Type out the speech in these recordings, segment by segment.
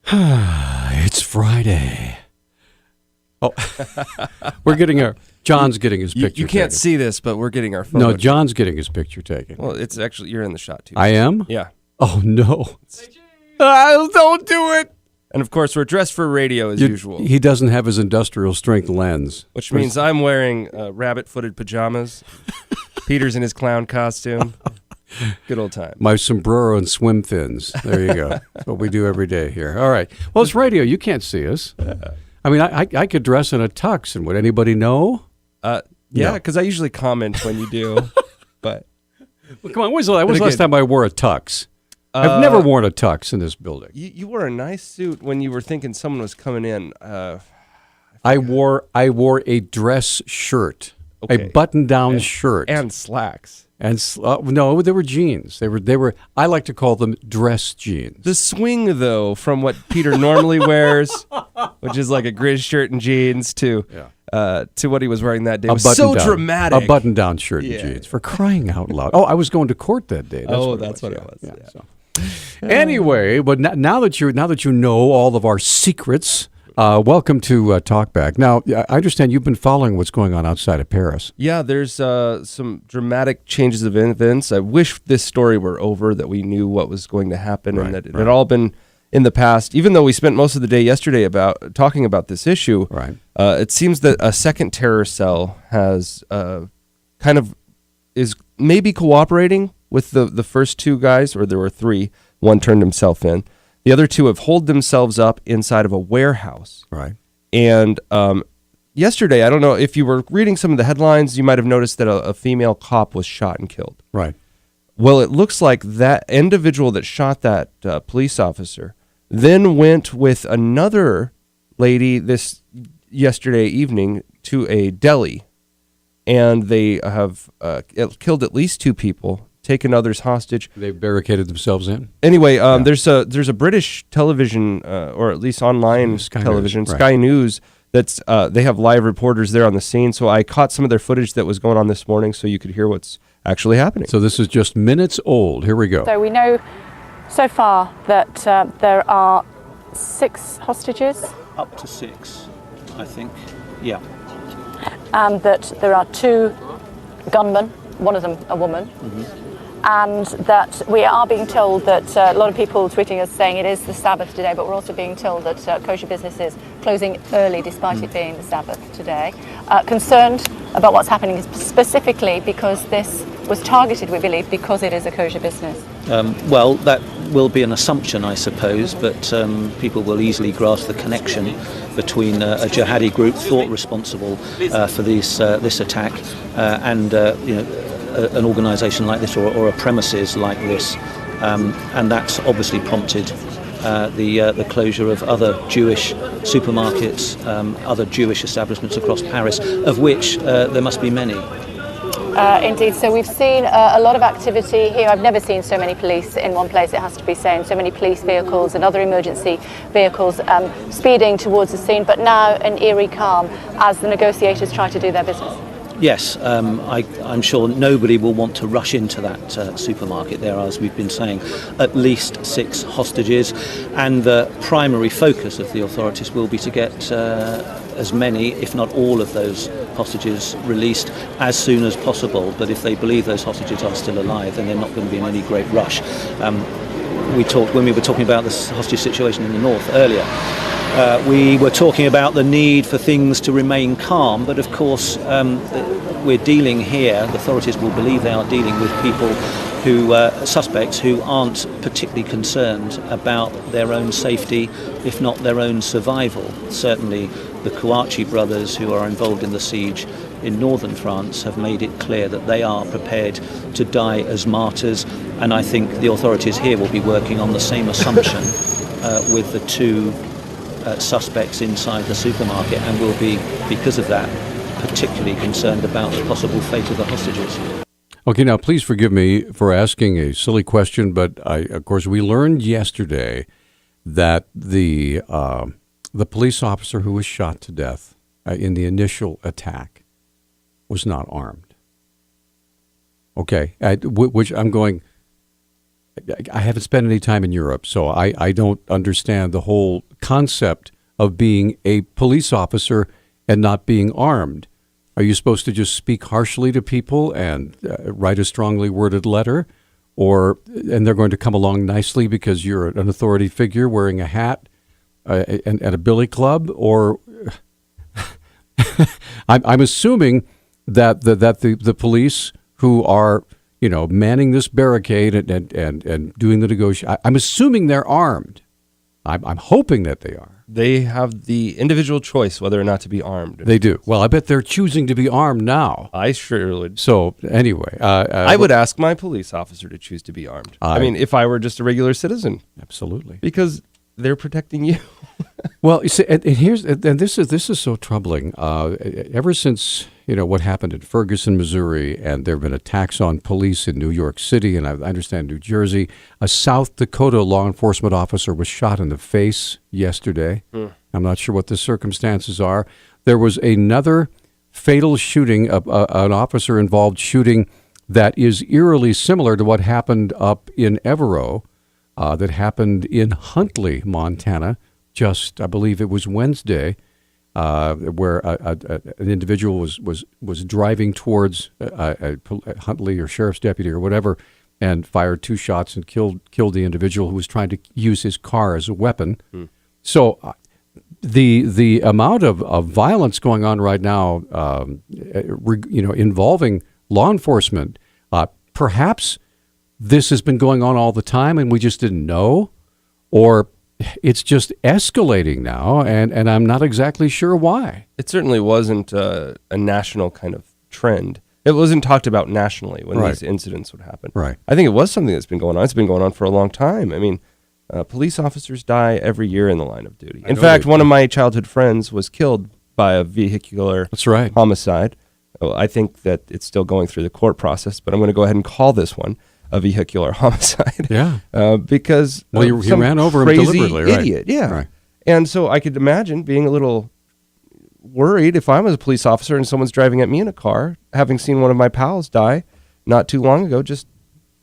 It's Friday. Oh, John's getting his picture You can't taken. see this, but we're getting our photo. No, John's getting his picture taken. Well, it's actually, you're in the shot, too. I am? Yeah. Oh, no. Don't do it. And, of course, we're dressed for radio as usual. He doesn't have his industrial strength lens. Which means I'm wearing rabbit-footed pajamas. Peter's in his clown costume. Good old time. My sombrero and swim fins. There you go. That's what we do every day here. All right. Well, it's radio. You can't see us. I mean, I could dress in a tux, and would anybody know? Yeah, because I usually comment when you do. But well, come on. When was the last time I wore a tux? I've never worn a tux in this building. You wore a nice suit when you were thinking someone was coming in. I wore a dress shirt, a button-down shirt, and slacks. And no, they were jeans. They were. I like to call them dress jeans. The swing, though, from what Peter normally wears, which is like a grizz shirt and jeans, to what he was wearing that day, was so dramatic. A button-down shirt and jeans, for crying out loud. Oh, I was going to court that day. That's what it was. Yeah. So. Anyway, but now that you know all of our secrets. Welcome to Talkback. Now, I understand you've been following what's going on outside of Paris. Yeah, there's some dramatic changes of events. I wish this story were over, that we knew what was going to happen, and that it had all been in the past. Even though we spent most of the day yesterday talking about this issue, it seems that a second terror cell has is maybe cooperating with the first two guys, or there were three. One turned himself in. The other two have holed themselves up inside of a warehouse. Right. And yesterday, I don't know if you were reading some of the headlines, you might have noticed that a female cop was shot and killed. Right. Well, it looks like that individual that shot that police officer then went with another lady yesterday evening to a deli, and they have killed at least two people. Taken others hostage. They've barricaded themselves in. Anyway, there's a British television, or at least online television, Sky News. That's they have live reporters there on the scene. So I caught some of their footage that was going on this morning, so you could hear what's actually happening. So this is just minutes old. Here we go. So we know so far that there are 6 hostages. Up to 6, I think. Yeah. And that there are 2 gunmen. One of them a woman. Mm-hmm. And that we are being told that a lot of people tweeting us saying it is the Sabbath today, but we're also being told that kosher business is closing early despite it being the Sabbath today. Concerned about what's happening specifically because this was targeted, we believe, because it is a kosher business. Well, that will be an assumption, I suppose, but people will easily grasp the connection between a jihadi group thought responsible for this attack and an organisation like this or a premises like this, and that's obviously prompted the closure of other Jewish supermarkets, other Jewish establishments across Paris, of which there must be many. Indeed, so we've seen a lot of activity here. I've never seen so many police in one place, it has to be said. So many police vehicles and other emergency vehicles speeding towards the scene, but now an eerie calm as the negotiators try to do their business. Yes, I'm sure nobody will want to rush into that supermarket. There are, as we've been saying, at least 6 hostages, and the primary focus of the authorities will be to get as many, if not all of those hostages released as soon as possible. But if they believe those hostages are still alive, then they're not going to be in any great rush. When we were talking about the hostage situation in the north earlier, we were talking about the need for things to remain calm, but of course we're dealing here, the authorities will believe they are dealing with people suspects who aren't particularly concerned about their own safety, if not their own survival. Certainly the Kouachi brothers, who are involved in the siege in northern France, have made it clear that they are prepared to die as martyrs, and I think the authorities here will be working on the same assumption with the 2 suspects inside the supermarket, and will be, because of that, particularly concerned about the possible fate of the hostages. Okay, now please forgive me for asking a silly question, but of course we learned yesterday that the police officer who was shot to death in the initial attack was not armed. Okay, which I'm going, I haven't spent any time in Europe, so I don't understand the whole concept of being a police officer and not being armed. Are you supposed to just speak harshly to people and write a strongly worded letter? And they're going to come along nicely because you're an authority figure wearing a hat and a billy club? Or I'm assuming that the police who are manning this barricade and doing the negotiation, I'm assuming they're armed. I'm hoping that they are. They have the individual choice whether or not to be armed. They do. Well, I bet they're choosing to be armed now. I sure would. So anyway, I would ask my police officer to choose to be armed. I mean, if I were just a regular citizen. Absolutely. Because they're protecting you. Well, you see, and this is so troubling. Ever since what happened in Ferguson, Missouri, and there have been attacks on police in New York City, and I understand New Jersey. A South Dakota law enforcement officer was shot in the face yesterday. I'm not sure what the circumstances are. There was another fatal shooting, an officer-involved shooting that is eerily similar to what happened up in Evero, that happened in Huntley, Montana. Just, I believe it was Wednesday, where an individual was driving towards a Huntley or sheriff's deputy or whatever, and fired 2 shots and killed the individual who was trying to use his car as a weapon. So the amount of violence going on right now, involving law enforcement, perhaps this has been going on all the time and we just didn't know, or it's just escalating now, and I'm not exactly sure why. It certainly wasn't a national kind of trend. It wasn't talked about nationally when these incidents would happen. Right. I think it was something that's been going on. It's been going on for a long time. I mean, police officers die every year in the line of duty. In fact, one of my childhood friends was killed by a vehicular homicide. I think that it's still going through the court process, but I'm going to go ahead and call this one a vehicular homicide. Yeah. Because he ran over him deliberately, idiot. Yeah. Right. And so I could imagine being a little worried if I was a police officer and someone's driving at me in a car, having seen one of my pals die not too long ago, just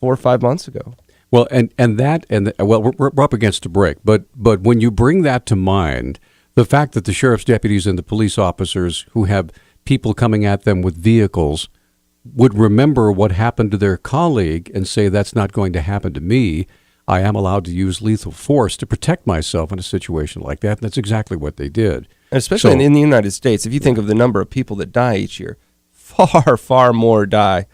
4 or 5 months ago. Well, we're up against a break, but when you bring that to mind, the fact that the sheriff's deputies and the police officers who have people coming at them with vehicles would remember what happened to their colleague and say, that's not going to happen to me. I am allowed to use lethal force to protect myself in a situation like that. And that's exactly what they did. And especially in the United States, if you think of the number of people that die each year, far, far more die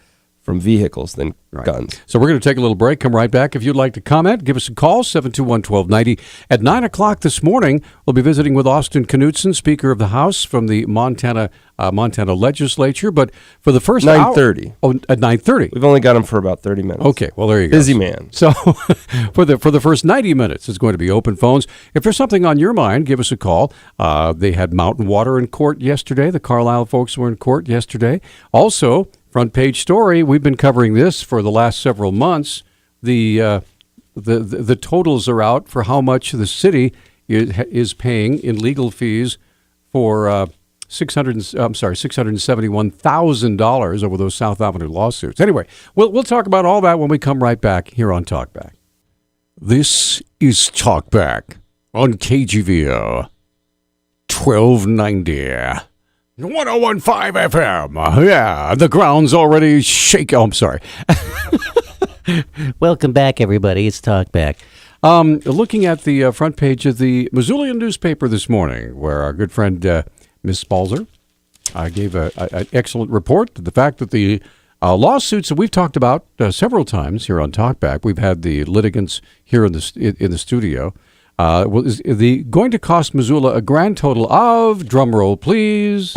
from vehicles than guns. So we're going to take a little break, come right back. If you'd like to comment, give us a call, 721-1290. At 9 o'clock this morning, we'll be visiting with Austin Knudsen, Speaker of the House from the Montana Legislature. But for the first 9:30. Oh, at 9:30. We've only got him for about 30 minutes. Okay, well, there you go. Busy man. So for the first 90 minutes, it's going to be open phones. If there's something on your mind, give us a call. They had Mountain Water in court yesterday. The Carlisle folks were in court yesterday. Also, front page story, we've been covering this for the last several months. The totals are out for how much the city is paying in legal fees for $671,000 over those South Avenue lawsuits. Anyway, we'll talk about all that when we come right back here on Talkback. This is Talkback on KGVO 1290. 101.5 FM. Yeah, the ground's already shaking. Oh, I'm sorry. Welcome back, everybody. It's Talkback. Looking at the front page of the Missoulian newspaper this morning, where our good friend Ms. Spalzer gave an excellent report to the fact that the lawsuits that we've talked about several times here on Talkback, we've had the litigants here in the studio, is going to cost Missoula a grand total of, drumroll please,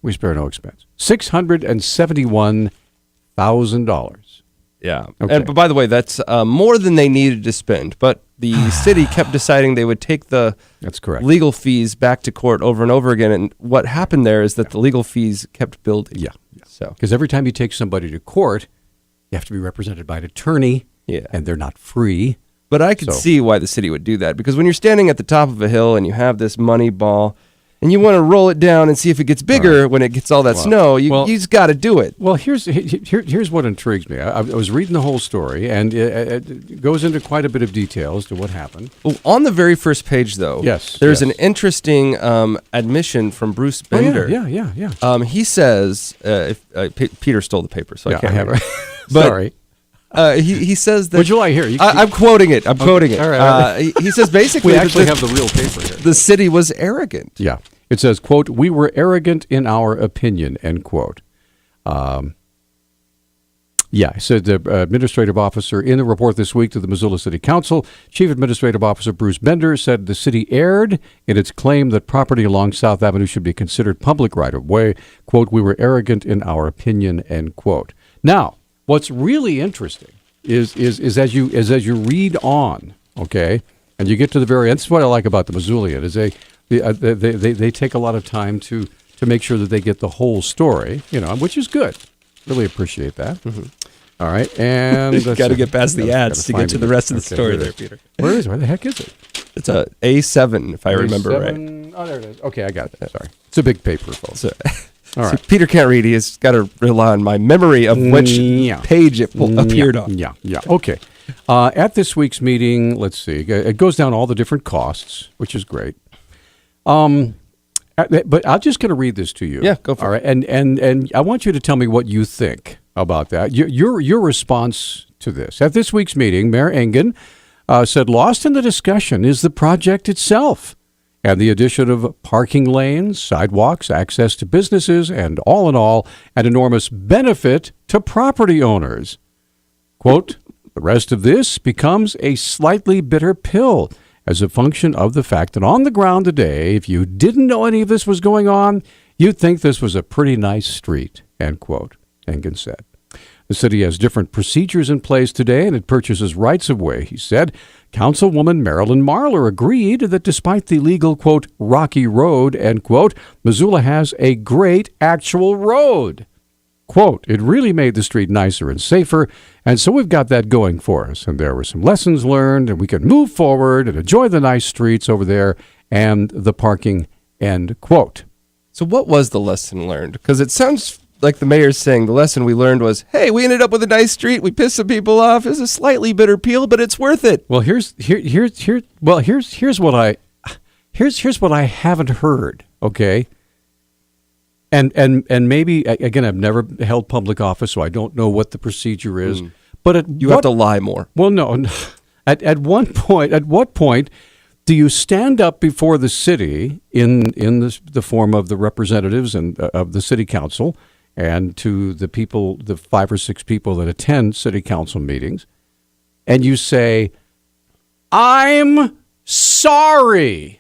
we spare no expense, $671,000. Yeah. Okay. But by the way, that's more than they needed to spend. But the city kept deciding they would take the That's correct. legal fees back to court over and over again. And what happened there is that the legal fees kept building. Yeah. So Because every time you take somebody to court, you have to be represented by an attorney. Yeah. And they're not free. But I could see why the city would do that, because when you're standing at the top of a hill and you have this money ball and you want to roll it down and see if it gets bigger when it gets all that snow, you just got to do it. Well, here's what intrigues me. I was reading the whole story, and it goes into quite a bit of detail as to what happened. Well, on the very first page, though, there's an interesting admission from Bruce Bender. Yeah. He says, Peter stole the paper, so I can't have it. Sorry. He says that. Would you like here? I'm quoting it. I'm quoting it. All right. He says basically, we actually have the real paper here. The city was arrogant. Yeah. It says, quote, "We were arrogant in our opinion," end quote. So the administrative officer in the report this week to the Missoula City Council, Chief Administrative Officer Bruce Bender said the city erred in its claim that property along South Avenue should be considered public right-of-way. Quote, "We were arrogant in our opinion," end quote. Now, what's really interesting is as you read on, okay, and you get to the very end. This is what I like about the Missoulian is they take a lot of time to make sure that they get the whole story, which is good. Really appreciate that. Mm-hmm. All right, and got to get past the ads to get to the rest of the story there, Peter. Where is it? Where the heck is it? It's a A7, if I remember right. Oh, there it is. Okay, I got it. Sorry. It's a big paper, folks. All right. See, Peter can't read. He's got to rely on my memory of which page it appeared on. Yeah. Okay. At this week's meeting, let's see. It goes down all the different costs, which is great. But I'm just going to read this to you. Yeah, go for it. All right, and I want you to tell me what you think about that. Your response to this. At this week's meeting, Mayor Engen said, "Lost in the discussion is the project itself and the addition of parking lanes, sidewalks, access to businesses, and all in all, an enormous benefit to property owners." Quote, "The rest of this becomes a slightly bitter pill as a function of the fact that on the ground today, if you didn't know any of this was going on, you'd think this was a pretty nice street," end quote, Engen said. The city has different procedures in place today, and it purchases rights-of-way, he said. Councilwoman Marilyn Marler agreed that despite the legal, quote, "rocky road," end quote, Missoula has a great actual road. Quote, "It really made the street nicer and safer, and so we've got that going for us. And there were some lessons learned, and we can move forward and enjoy the nice streets over there and the parking," end quote. So what was the lesson learned? Because it sounds like the mayor's saying the lesson we learned was, hey, we ended up with a nice street, we pissed some people off, it's a slightly bitter pill, but it's worth it. Well, here's what I haven't heard, okay? And maybe, again, I've never held public office, so I don't know what the procedure is. But you have to lie more. Well, no. At what point do you stand up before the city in the form of the representatives and of the city council and to the people, the 5 or 6 people that attend city council meetings, and you say, "I'm sorry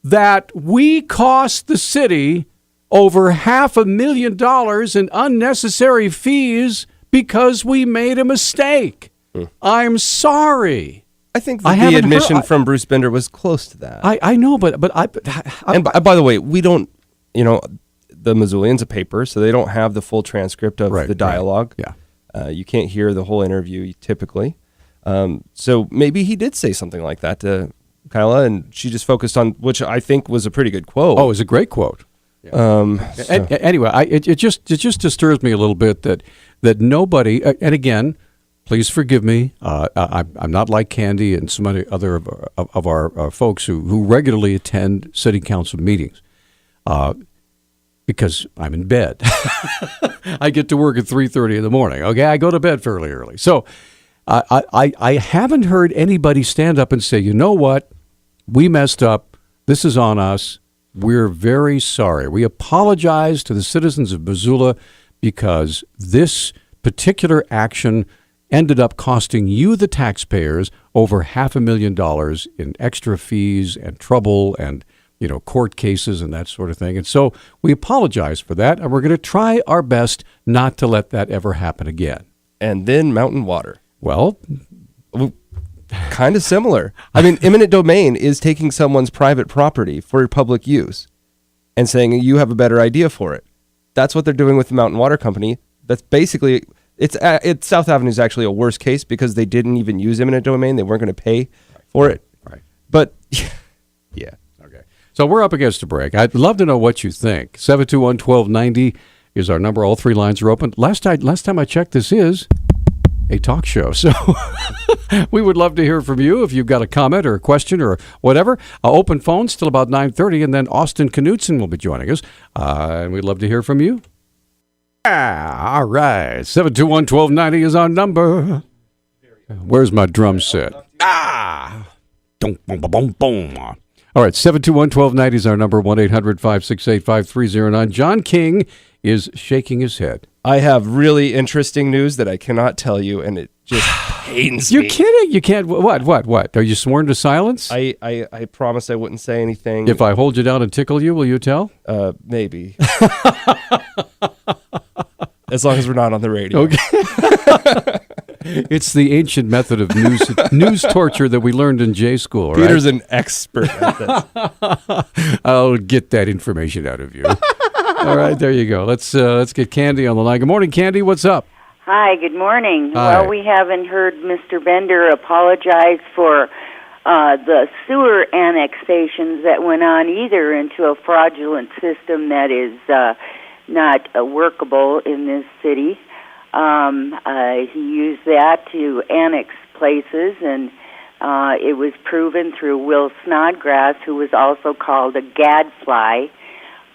that we cost the city over $500,000 in unnecessary fees because we made a mistake. I'm sorry." I think the admission from Bruce Bender was close to that. I know, but and by the way, we don't, the Missoulian's a paper, so they don't have the full transcript of the dialogue. Right. Yeah. You can't hear the whole interview typically. So maybe he did say something like that to Kyla, and she just focused on, which I think was a pretty good quote. Oh, it was a great quote. Yeah. Anyway, it just disturbs me a little bit that nobody, and again, please forgive me, I'm not like Candy and so many other of our folks who regularly attend city council meetings, because I'm in bed. I get to work at 3:30 in the morning. Okay, I go to bed fairly early, so I haven't heard anybody stand up and say, "You know what, we messed up. This is on us. We're very sorry. We apologize to the citizens of Missoula because this particular action ended up costing you, the taxpayers, over $500,000 in extra fees and trouble and, court cases and that sort of thing. And so we apologize for that, and we're going to try our best not to let that ever happen again." And then mountain water. Well, kind of similar. I mean, eminent domain is taking someone's private property for public use and saying you have a better idea for it. That's what they're doing with the Mountain Water Company. That's basically, South Avenue is actually a worse case because they didn't even use eminent domain. They weren't going to pay for it. Right. But, yeah. Okay. So we're up against a break. I'd love to know what you think. 721-1290 is our number. All three lines are open. Last time I checked, this is a talk show. So we would love to hear from you if you've got a comment or a question or whatever. Open phones till about 9:30, and then Austin Knudsen will be joining us. And we'd love to hear from you. All right. 721-1290 is our number. Where's my drum set? Boom, boom, boom, boom. All right, 721-1290 is our number, 1-800-568-5309. John King is shaking his head. I have really interesting news that I cannot tell you, and it just pains me. You're kidding? You can't. What? Are you sworn to silence? I promised I wouldn't say anything. If I hold you down and tickle you, will you tell? Maybe. As long as we're not on the radio. Okay. It's the ancient method of news torture that we learned in J school, right? Peter's an expert at this. I'll get that information out of you. All right, there you go. Let's get Candy on the line. Good morning, Candy. What's up? Hi, good morning. Hi. Well, we haven't heard Mr. Bender apologize for the sewer annexations that went on either into a fraudulent system that is not workable in this city. He used that to annex places, and it was proven through Will Snodgrass, who was also called a gadfly,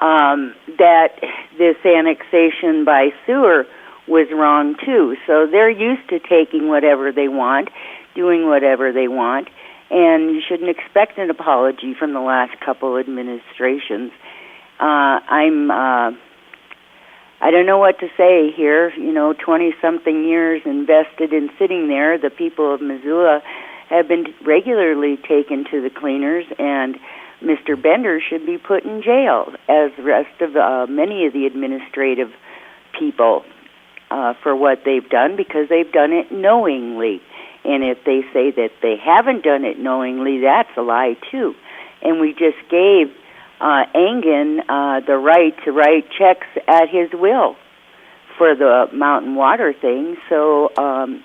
that this annexation by sewer was wrong too. So they're used to taking whatever they want, doing whatever they want, and you shouldn't expect an apology from the last couple administrations. I don't know what to say here. 20-something years invested in sitting there. The people of Missoula have been regularly taken to the cleaners, and Mr. Bender should be put in jail, as the rest of many of the administrative people, for what they've done, because they've done it knowingly. And if they say that they haven't done it knowingly, that's a lie, too. And we just gave Engen the right to write checks at his will for the mountain water thing. So I'm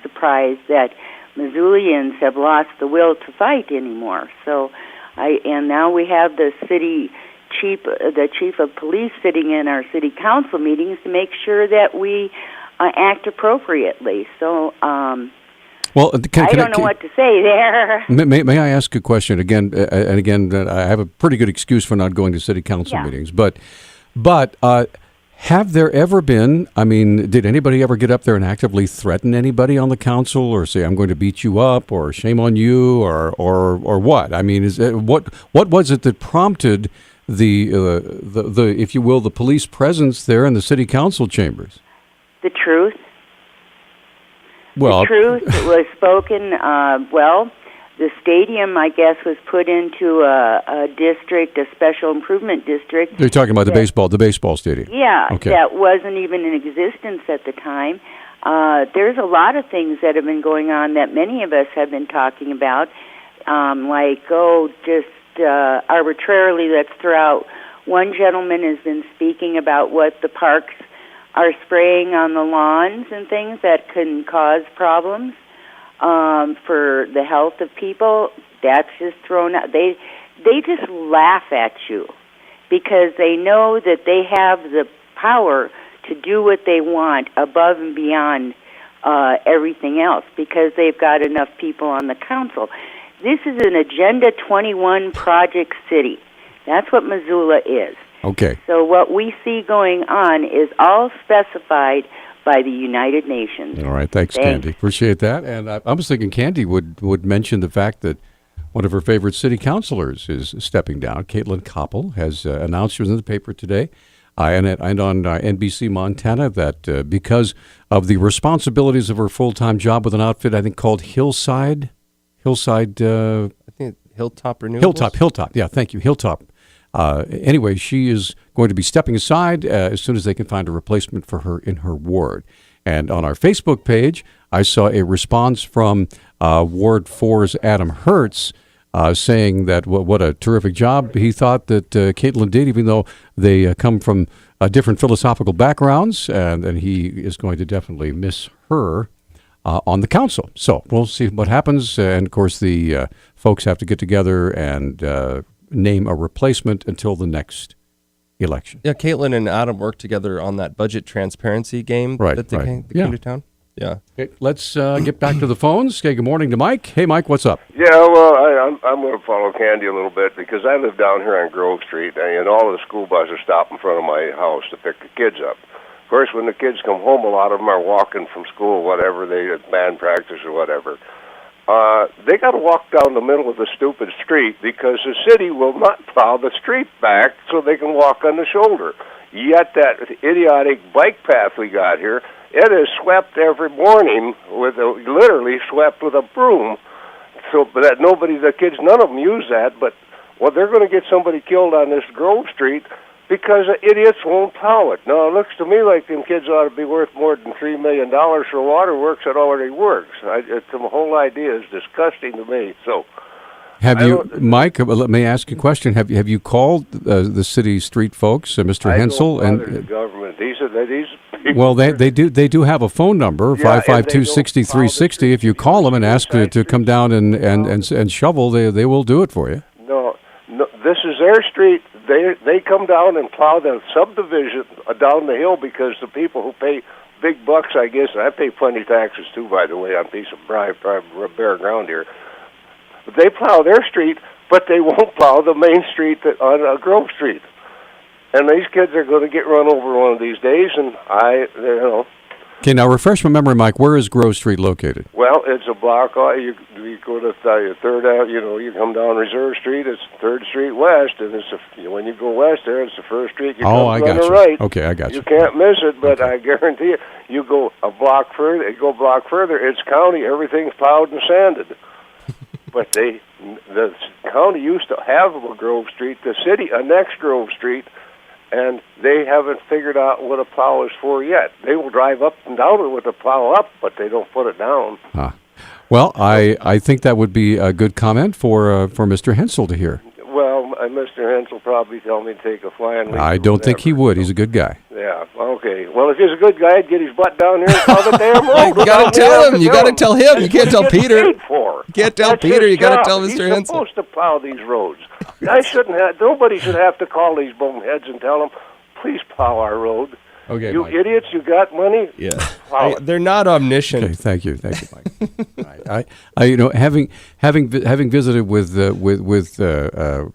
surprised that Missoulians have lost the will to fight anymore. So and now we have the chief of police sitting in our city council meetings to make sure that we act appropriately. So well, I don't know what to say there. May I ask a question again? And again, I have a pretty good excuse for not going to city council meetings, but have there ever been? I mean, did anybody ever get up there and actively threaten anybody on the council, or say, "I'm going to beat you up," or "Shame on you," or what? I mean, what was it that prompted the if you will, the police presence there in the city council chambers? The truth. Well, the truth was spoken. The stadium, I guess, was put into a district, a special improvement district. You're talking about the baseball stadium. Yeah, okay. That wasn't even in existence at the time. There's a lot of things that have been going on that many of us have been talking about, just arbitrarily, let's throw out. One gentleman has been speaking about what the parks are spraying on the lawns and things that can cause problems for the health of people. That's just thrown out. They just laugh at you because they know that they have the power to do what they want above and beyond everything else because they've got enough people on the council. This is an Agenda 21 project city. That's what Missoula is. Okay. So what we see going on is all specified by the United Nations. All right. Thanks, Candy. Appreciate that. And I was thinking Candy would mention the fact that one of her favorite city councilors is stepping down. Caitlin Koppel has announced, she was in the paper today, and on NBC Montana, that because of the responsibilities of her full-time job with an outfit, I think called Hillside. I think Hilltop Renewables. Hilltop. Yeah, thank you, Hilltop. Anyway, she is going to be stepping aside as soon as they can find a replacement for her in her ward. And on our Facebook page, I saw a response from Ward 4's Adam Hertz saying that what a terrific job he thought that Caitlin did, even though they come from different philosophical backgrounds, and he is going to definitely miss her on the council. So we'll see what happens. And, of course, the folks have to get together and name a replacement until the next election. Yeah, Caitlin and Adam worked together on that budget transparency game that they came to town. Yeah. Okay, let's get back to the phones. Okay, good morning to Mike. Hey, Mike, what's up? Yeah, well, I'm going to follow Candy a little bit because I live down here on Grove Street, and all of the school buses stop in front of my house to pick the kids up. Of course, when the kids come home, a lot of them are walking from school, whatever, they at band practice or whatever. They got to walk down the middle of the stupid street because the city will not plow the street back so they can walk on the shoulder. Yet that idiotic bike path we got here, it is swept every morning literally swept with a broom. So, but that the kids, none of them use that. But they're going to get somebody killed on this Grove Street because the idiots won't plow it. Now it looks to me like them kids ought to be worth more than $3 million for waterworks that already works. The whole idea is disgusting to me. So. Have you, Mike? Let me ask you a question. Have you called the city street folks, Mr. Hensel? I don't bother the government. These people. Well, they do have a phone number 552-6360. If you call them and ask to come down and shovel, they will do it for you. No, this is their street. They come down and plow the subdivision down the hill because the people who pay big bucks, I guess, and I pay plenty of taxes too, by the way, on a piece of bare ground here. They plow their street, but they won't plow the main street on Grove Street. And these kids are going to get run over one of these days, and Okay, now refresh my memory, Mike. Where is Grove Street located? Well, it's a block. You go to Third Ave. You come down Reserve Street. It's 3rd Street West, and when you go west there, it's the first street. I got you. Right. Okay, I got you. You can't miss it, but I guarantee you, you go a block further. It's county. Everything's plowed and sanded. But the county used to have a Grove Street. The city annexed Grove Street, and they haven't figured out what a plow is for yet. They will drive up and down it with a plow up, but they don't put it down. Well, I think that would be a good comment for Mr. Hensel to hear. Well, Mr. Hensel probably tell me to take a flying leap. I don't think he would. He's a good guy. Yeah, okay. Well, if he's a good guy, I'd get his butt down here and plow the damn road. You got to tell him. You got to tell him. You can't tell Peter. You can't tell Peter. You got to tell Mr. He's Hensel. supposed to plow these roads. Nobody should have to call these boneheads and tell them, please plow our road. Okay, you Mike. idiots, you got money? Yeah. They're not omniscient. Okay, thank you, Mike. Right. Having visited with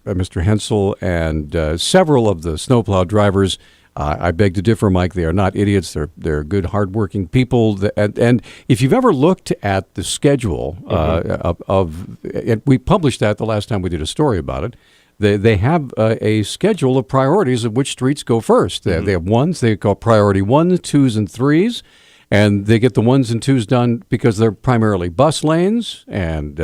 Mr. Hensel and several of the snowplow drivers, I beg to differ, Mike. They are not idiots. They're good, hardworking people. And if you've ever looked at the schedule and we published that the last time we did a story about it. They have a schedule of priorities of which streets go first. They have ones they call priority 1s, 2s, and 3s, and they get the 1s and 2s done because they're primarily bus lanes and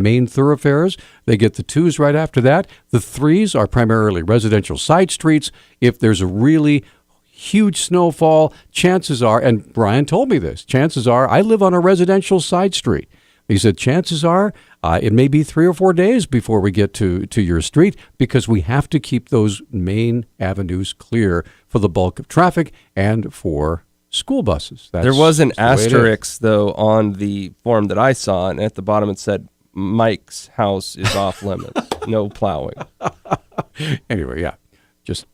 main thoroughfares. They get the 2s right after that. The 3s are primarily residential side streets. If there's a really huge snowfall, chances are, and Brian told me this, chances are I live on a residential side street. He said, chances are it may be 3 or 4 days before we get to your street because we have to keep those main avenues clear for the bulk of traffic and for school buses. There was an asterisk, though, on the form that I saw, and at the bottom it said, Mike's house is off limits. No plowing. Anyway, yeah, just...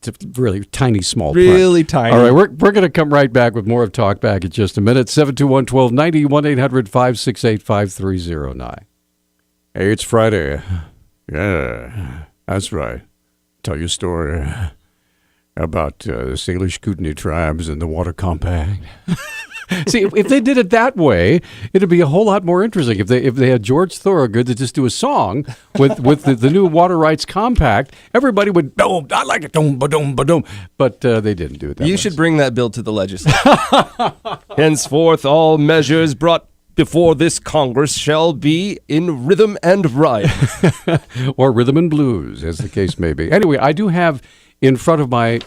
It's a really tiny, small Really tiny. All right, we're going to come right back with more of Talk Back in just a minute. 721-1290, 1-800-568-5309. Hey, it's Friday. Yeah, that's right. Tell you a story about the Salish Kootenai tribes and the water compact. See, if they did it that way, it'd be a whole lot more interesting. If they had George Thorogood to just do a song with the new water rights compact, everybody would, oh, I like it, ba-dum. But they didn't do it that way. You should bring that bill to the legislature. Henceforth, all measures brought before this Congress shall be in rhythm and rhyme. Or rhythm and blues, as the case may be. Anyway, I do have in front of my...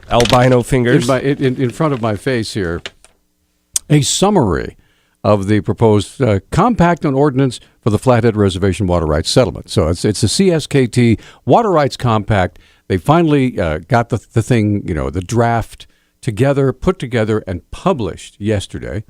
Albino fingers. In front of my face here, a summary of the proposed compact on ordinance for the Flathead Reservation Water Rights Settlement. So it's a CSKT Water Rights Compact. They finally got the thing, the draft put together and published yesterday.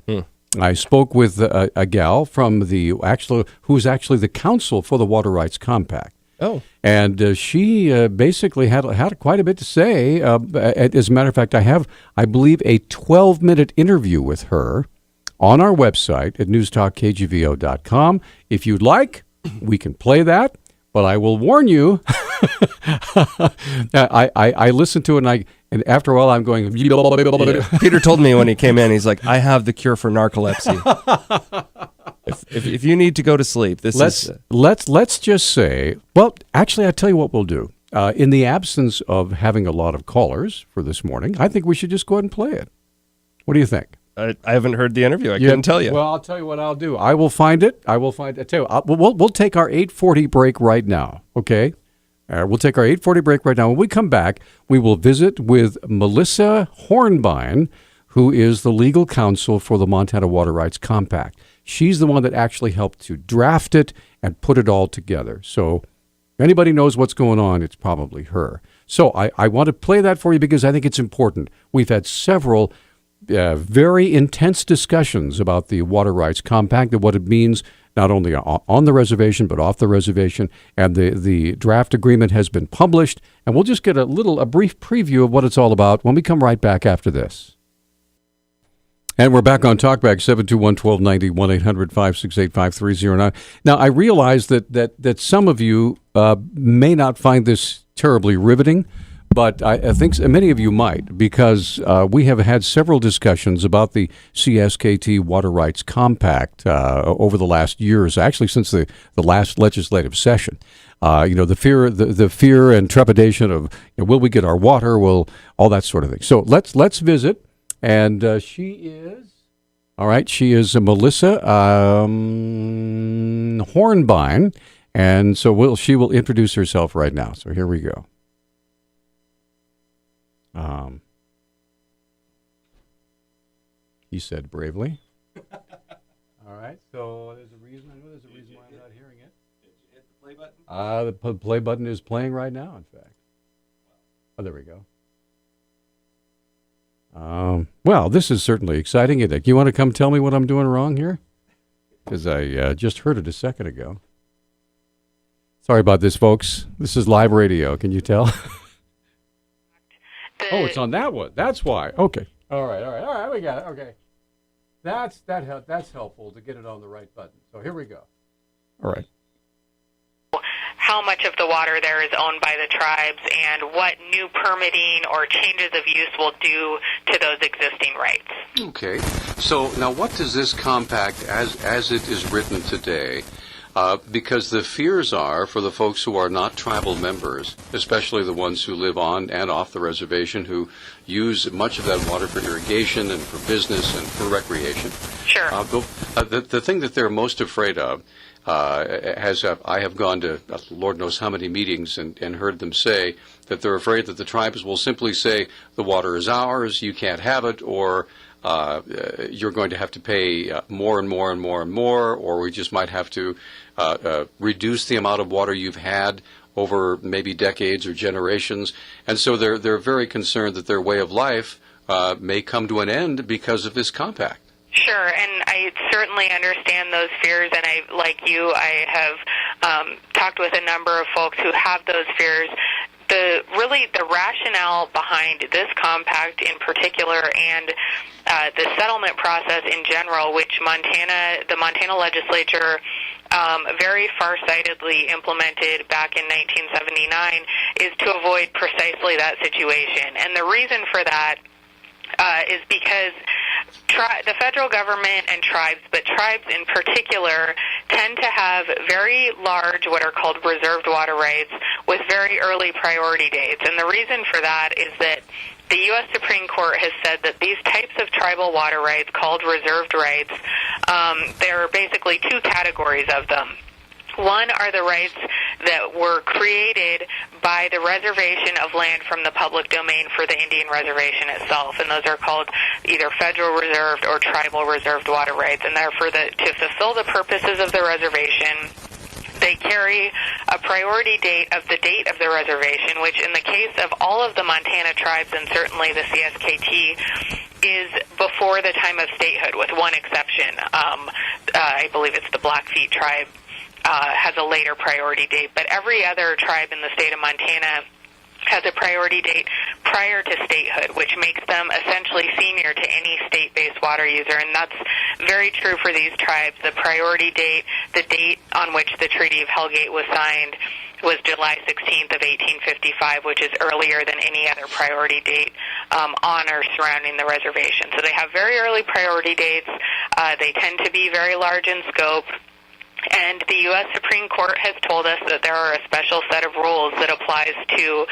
I spoke with a gal from who's actually the counsel for the Water Rights Compact. Oh. And she basically had quite a bit to say. As a matter of fact, I believe, a 12-minute interview with her on our website at newstalkkgvo.com. If you'd like, we can play that, but I will warn you, I listened to it, and after a while I'm going... Yeah. Peter told me when he came in, he's like, I have the cure for narcolepsy. if you need to go to sleep, let's just say, well, actually, I tell you what we'll do. In the absence of having a lot of callers for this morning, I think we should just go ahead and play it. What do you think? I haven't heard the interview. I couldn't tell you. Well, I'll tell you what I'll do. I will find it. I tell you, we'll take our 8:40 break right now, okay? We'll take our 8:40 break right now. When we come back, we will visit with Melissa Hornbein, who is the legal counsel for the Montana Water Rights Compact. She's the one that actually helped to draft it and put it all together. So if anybody knows what's going on, it's probably her. So I want to play that for you because I think it's important. We've had several very intense discussions about the Water Rights Compact and what it means not only on the reservation but off the reservation. And the draft agreement has been published. And we'll just get a brief preview of what it's all about when we come right back after this. And we're back on Talkback, 721-1290, 1-800-568-5309. Now, I realize that some of you may not find this terribly riveting, but I think many of you might, because we have had several discussions about the CSKT Water Rights Compact over the last years, actually since the last legislative session. The fear and trepidation of will we get our water, all that sort of thing. So let's visit, and she is Melissa Hornbein, and so she will introduce herself right now. So here we go. He said bravely. All right, so there's a reason why I'm not hearing it. Did you hit the play button? The play button is playing right now, in fact. Oh, there we go. Well, this is certainly exciting. You want to come tell me what I'm doing wrong here? Because I just heard it a second ago. Sorry about this, folks. This is live radio. Can you tell? Oh, it's on that one. That's why. Okay. All right. We got it. Okay. That's helpful to get it on the right button. So here we go. All right. How much of the water there is owned by the tribes and what new permitting or changes of use will do to those existing rights. Okay. So now what does this compact, as it is written today, because the fears are for the folks who are not tribal members, especially the ones who live on and off the reservation, who use much of that water for irrigation and for business and for recreation. Sure. The thing that they're most afraid of, I have gone to Lord knows how many meetings and heard them say that they're afraid that the tribes will simply say the water is ours, you can't have it, or you're going to have to pay more and more and more and more, or we just might have to reduce the amount of water you've had over maybe decades or generations. And so they're very concerned that their way of life may come to an end because of this compact. Sure, and I certainly understand those fears, and I have talked with a number of folks who have those fears. The rationale behind this compact in particular and the settlement process in general, which the Montana legislature very farsightedly implemented back in 1979, is to avoid precisely that situation. And the reason for that is because the federal government and tribes, but tribes in particular, tend to have very large, what are called reserved water rights, with very early priority dates. And the reason for that is that the U.S. Supreme Court has said that these types of tribal water rights, called reserved rights, there are basically two categories of them. One are the rights that were created by the reservation of land from the public domain for the Indian reservation itself, and those are called either federal reserved or tribal reserved water rights. And therefore, to fulfill the purposes of the reservation, they carry a priority date of the date of the reservation, which in the case of all of the Montana tribes and certainly the CSKT, is before the time of statehood, with one exception. I believe it's the Blackfeet tribe has a later priority date, but every other tribe in the state of Montana has a priority date prior to statehood, which makes them essentially senior to any state-based water user, and that's very true for these tribes. The priority date, the date on which the Treaty of Hellgate was signed, was July 16th of 1855, which is earlier than any other priority date on or surrounding the reservation. So they have very early priority dates. They tend to be very large in scope. And the U.S. Supreme Court has told us that there are a special set of rules that applies to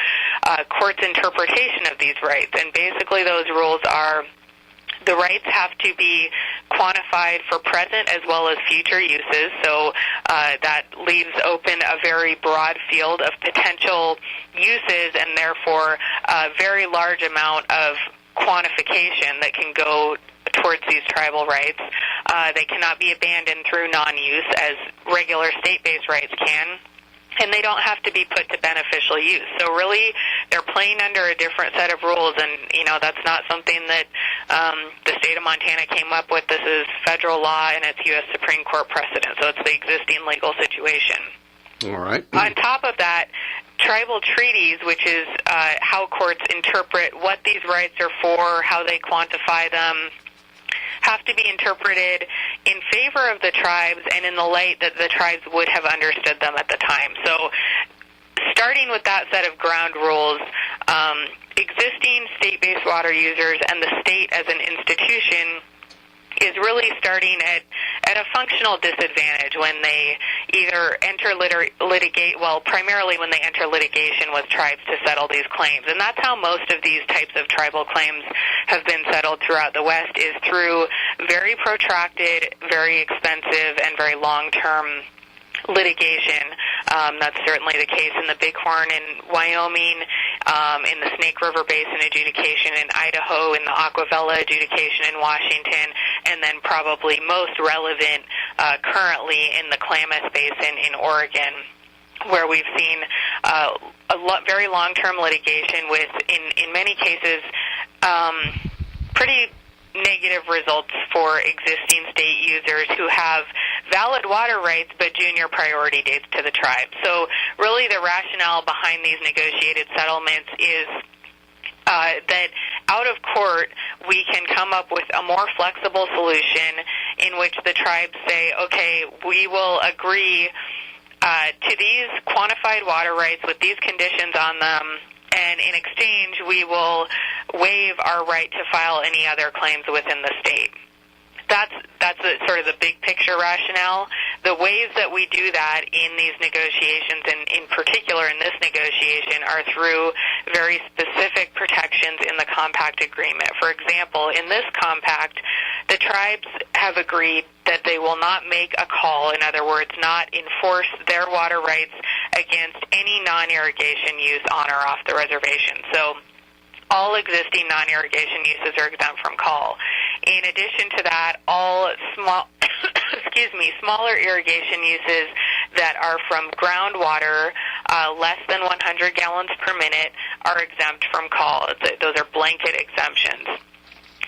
courts' interpretation of these rights. And basically those rules are the rights have to be quantified for present as well as future uses. So that leaves open a very broad field of potential uses and therefore a very large amount of quantification that can go towards these tribal rights. They cannot be abandoned through non-use as regular state-based rights can, and they don't have to be put to beneficial use. So really, they're playing under a different set of rules, and that's not something that the state of Montana came up with. This is federal law, and it's U.S. Supreme Court precedent, so it's the existing legal situation. All right. On top of that, tribal treaties, which is how courts interpret what these rights are for, how they quantify them, have to be interpreted in favor of the tribes and in the light that the tribes would have understood them at the time. So starting with that set of ground rules, existing state-based water users and the state as an institution is really starting at a functional disadvantage when they either enter primarily when they enter litigation with tribes to settle these claims. And that's how most of these types of tribal claims have been settled throughout the West, is through very protracted, very expensive, and very long-term litigation. That's certainly the case in the Bighorn in Wyoming, in the Snake River Basin adjudication in Idaho, in the Aquavella adjudication in Washington, and then probably most relevant currently in the Klamath Basin in Oregon, where we've seen very long-term litigation with, in many cases, pretty negative results for existing state users who have valid water rights but junior priority dates to the tribe. So really the rationale behind these negotiated settlements is that out of court we can come up with a more flexible solution in which the tribes say, okay, we will agree to these quantified water rights with these conditions on them, and in exchange we will waive our right to file any other claims within the state. That's sort of the big picture rationale. The ways that we do that in these negotiations, and in particular in this negotiation, are through very specific protections in the compact agreement. For example, in this compact, the tribes have agreed that they will not make a call, in other words, not enforce their water rights against any non-irrigation use on or off the reservation. So all existing non-irrigation uses are exempt from call. In addition to that, all smaller irrigation uses that are from groundwater, less than 100 gallons per minute, are exempt from call. Those are blanket exemptions.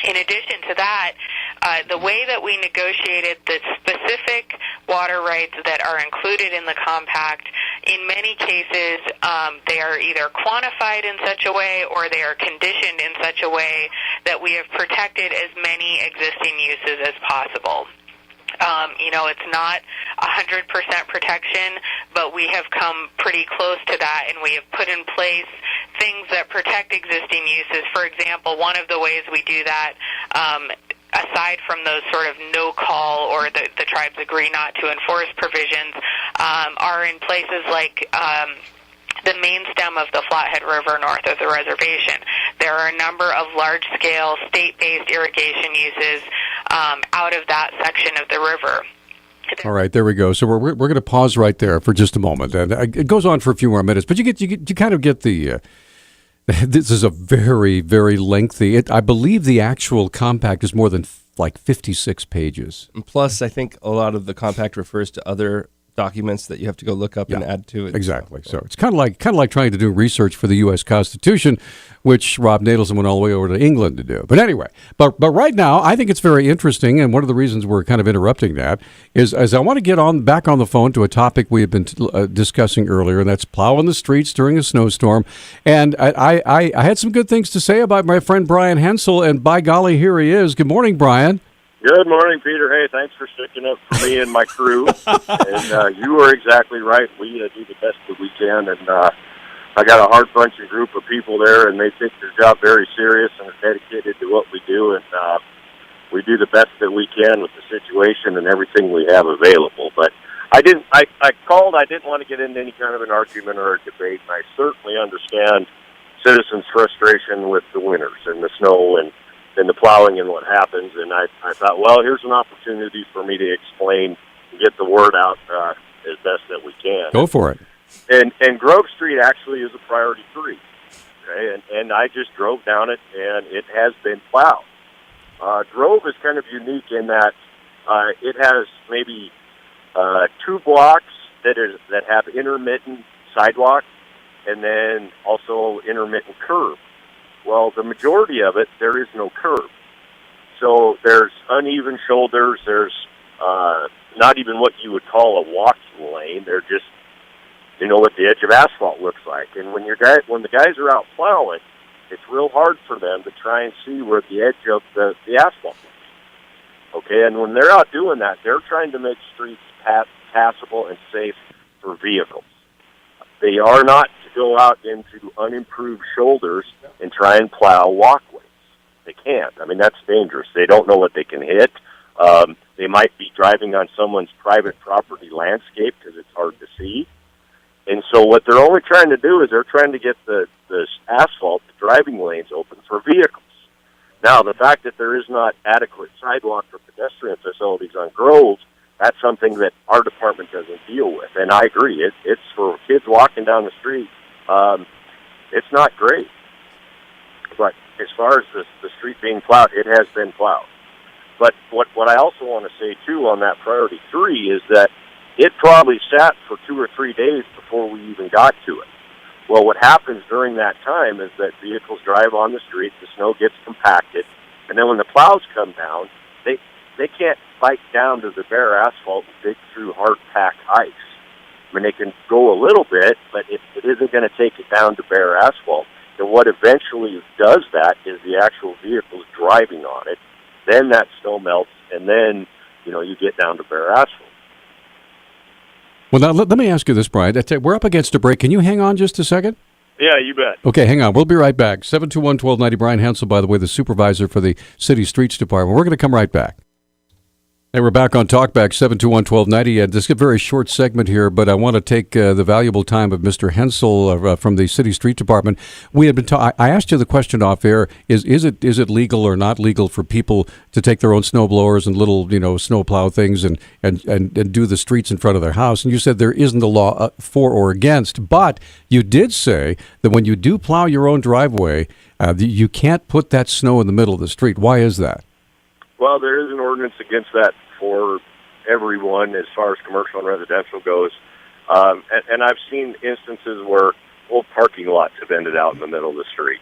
In addition to that, the way that we negotiated the specific water rights that are included in the compact, in many cases, they are either quantified in such a way or they are conditioned in such a way that we have protected as many existing uses as possible. It's not 100% protection, but we have come pretty close to that, and we have put in place things that protect existing uses. For example, one of the ways we do that, aside from those sort of no-call or the tribes agree not to enforce provisions, are in places like the main stem of the Flathead River north of the reservation. There are a number of large-scale state-based irrigation uses out of that section of the river. All right, there we go. So we're going to pause right there for just a moment, and it goes on for a few more minutes. But you kind of get the. This is a very, very lengthy. I believe the actual compact is more than like 56 pages. And plus, I think a lot of the compact refers to other documents that you have to go look up and add to it. Exactly. So it's kind of like trying to do research for the U.S. Constitution, which Rob Nadelson went all the way over to England to do. But anyway, but right now, I think it's very interesting, and one of the reasons we're kind of interrupting that is I want to get back on the phone to a topic we had been discussing earlier, and that's plowing the streets during a snowstorm. And I had some good things to say about my friend Brian Hensel, and by golly, here he is. Good morning, Brian. Good morning, Peter. Hey, thanks for sticking up for me and my crew. And you are exactly right. We do the best that we can. And I got a hard bunching group of people there, and they take their job very serious and are dedicated to what we do. And we do the best that we can with the situation and everything we have available. But I called. I didn't want to get into any kind of an argument or a debate. And I certainly understand citizens' frustration with the winters and the snow and the plowing and what happens. And I thought, well, here's an opportunity for me to explain and get the word out as best that we can. Go for it. And Grove Street actually is a priority 3. Okay? And I just drove down it, and it has been plowed. Grove is kind of unique in that it has maybe 2 blocks that have intermittent sidewalk and then also intermittent curb. Well, the majority of it, there is no curb. So there's uneven shoulders. There's not even what you would call a walking lane. They're just, what the edge of asphalt looks like. And when the guys are out plowing, it's real hard for them to try and see where the edge of the asphalt is. Okay, and when they're out doing that, they're trying to make streets passable and safe for vehicles. They are not to go out into unimproved shoulders and try and plow walkways. They can't. I mean, that's dangerous. They don't know what they can hit. They might be driving on someone's private property landscape because it's hard to see. And so what they're only trying to do is they're trying to get the asphalt, the driving lanes open for vehicles. Now, the fact that there is not adequate sidewalk or pedestrian facilities on Grove, that's something that our department doesn't deal with. And I agree. It's for kids walking down the street. It's not great. But as far as the street being plowed, it has been plowed. But what I also want to say, too, on that priority 3 is that it probably sat for 2 or 3 days before we even got to it. Well, what happens during that time is that vehicles drive on the street, the snow gets compacted, and then when the plows come down, they can't bike down to the bare asphalt and dig through hard-packed ice. I mean, they can go a little bit, but it isn't going to take it down to bare asphalt. And what eventually does that is the actual vehicles driving on it. Then that snow melts, and then, you get down to bare asphalt. Well, now, let me ask you this, Brian. We're up against a break. Can you hang on just a second? Yeah, you bet. Okay, hang on. We'll be right back. 721-1290. Brian Hensel, by the way, the supervisor for the City Streets Department. We're going to come right back. Hey, we're back on Talkback 721-1290, and this is a very short segment here, but I want to take the valuable time of Mr. Hensel from the City Street Department. We had been I asked you the question off air: is it legal or not legal for people to take their own snow blowers and little snow plow things and do the streets in front of their house? And you said there isn't a law for or against, but you did say that when you do plow your own driveway, you can't put that snow in the middle of the street. Why is that? Well, there is an ordinance against that for everyone as far as commercial and residential goes. And I've seen instances where old parking lots have ended out in the middle of the street.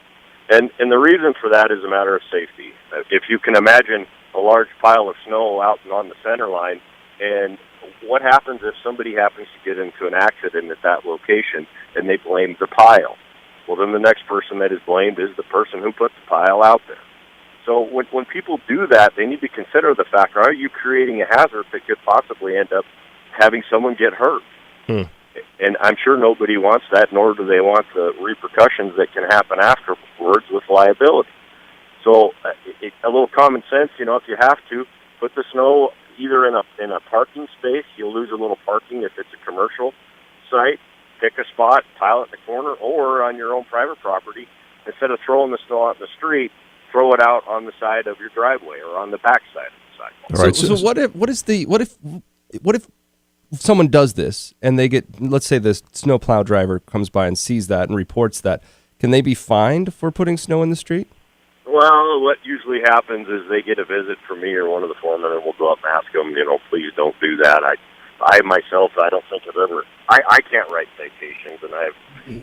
And the reason for that is a matter of safety. If you can imagine a large pile of snow out on the center line, and what happens if somebody happens to get into an accident at that location and they blame the pile? Well, then the next person that is blamed is the person who put the pile out there. So when people do that, they need to consider the fact, are you creating a hazard that could possibly end up having someone get hurt? And I'm sure nobody wants that, nor do they want the repercussions that can happen afterwards with liability. So a little common sense, if you have to, put the snow either in a parking space. You'll lose a little parking if it's a commercial site. Pick a spot, pile it in the corner, or on your own private property. Instead of throwing the snow out in the street, throw it out on the side of your driveway or on the back side of the sidewalk. All right, so what if someone does this and they get, let's say the snowplow driver comes by and sees that and reports that, can they be fined for putting snow in the street? Well, what usually happens is they get a visit from me or one of the foremen, and we'll go up and ask them, please don't do that. I myself, I don't think I've ever. I can't write citations, and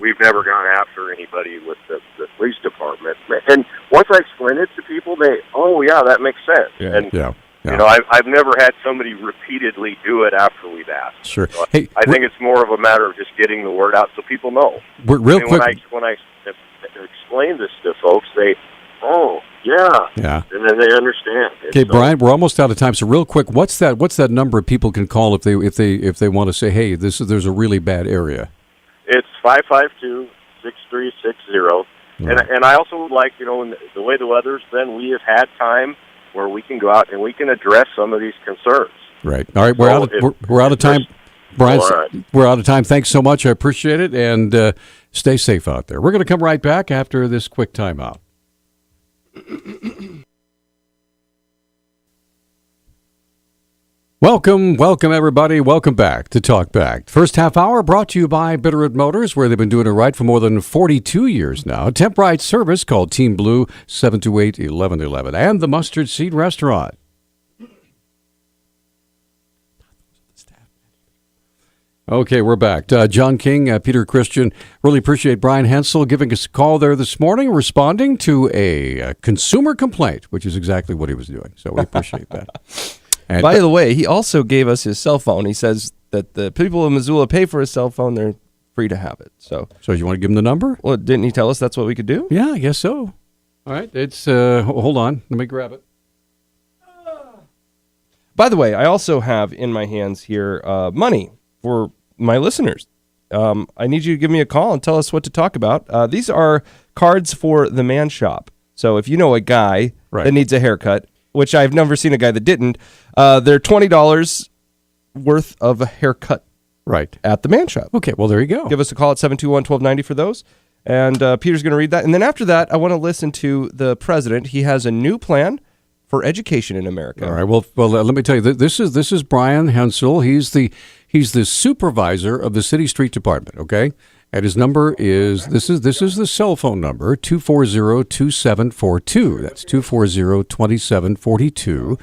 we've never gone after anybody with the police department. And once I explain it to people, oh yeah, that makes sense. Yeah, and yeah. you know, I've never had somebody repeatedly do it after we've asked. Sure. So Hey, I think it's more of a matter of just getting the word out so people know. Real quick. When I explain this to folks, oh yeah, and then they understand. Okay, Brian, we're almost out of time. So real quick, what's that number people can call if they want to say, hey, there's a really bad area? It's 552-6360. And I also would like, in the way the weather's been, we have had time where we can go out and we can address some of these concerns. Right. All right. We're out of time. Brian, we're out of time. Thanks so much. I appreciate it. And stay safe out there. We're going to come right back after this quick timeout. Welcome, everybody. Welcome back to Talk Back. First half hour brought to you by Bitterroot Motors, where they've been doing it right for more than 42 years now. Temp Right service called Team Blue, 728-1111. And the Mustard Seed Restaurant. Okay, we're back. John King, Peter Christian. Really appreciate Brian Hensel giving us a call there this morning, responding to a consumer complaint, which is exactly what he was doing. So we appreciate that. And by the way, he also gave us his cell phone. He says that the people in Missoula pay for his cell phone. They're free to have it. So you want to give him the number? Well, didn't he tell us that's what we could do? Yeah, I guess so. All right. It's hold on. Let me grab it. By the way, I also have in my hands here money for my listeners. I need you to give me a call and tell us what to talk about. These are cards for the Man Shop. So if you know a guy that needs a haircut, which I've never seen a guy that didn't, they're $20 worth of a haircut at the Man Shop. Okay, well, there you go. Give us a call at 721-1290 for those. And Peter's going to read that. And then after that, I want to listen to the president. He has a new plan for education in America. All right. Well, let me tell you. This is Brian Hensel. He's the supervisor of the city street department. Okay, and his number is this is the cell phone number 240-2742. That's 240-2742.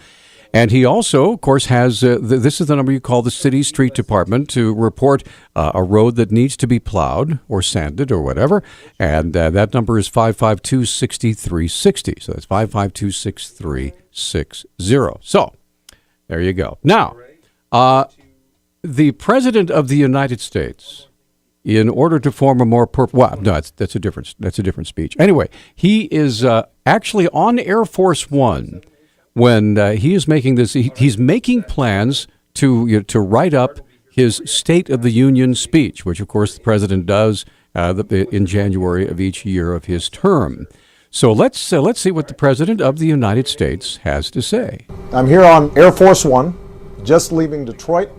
And he also, of course, has this is the number you call the city street department to report a road that needs to be plowed or sanded or whatever. And that number is 552-6360. So that's 552-6360. So there you go. Now, the President of the United States, in order to form a more that's a different speech. Anyway, he is actually on Air Force One. When he is making this, he's making plans to write up his State of the Union speech, which, of course, the president does in January of each year of his term. So let's see what the President of the United States has to say. I'm here on Air Force One, just leaving Detroit,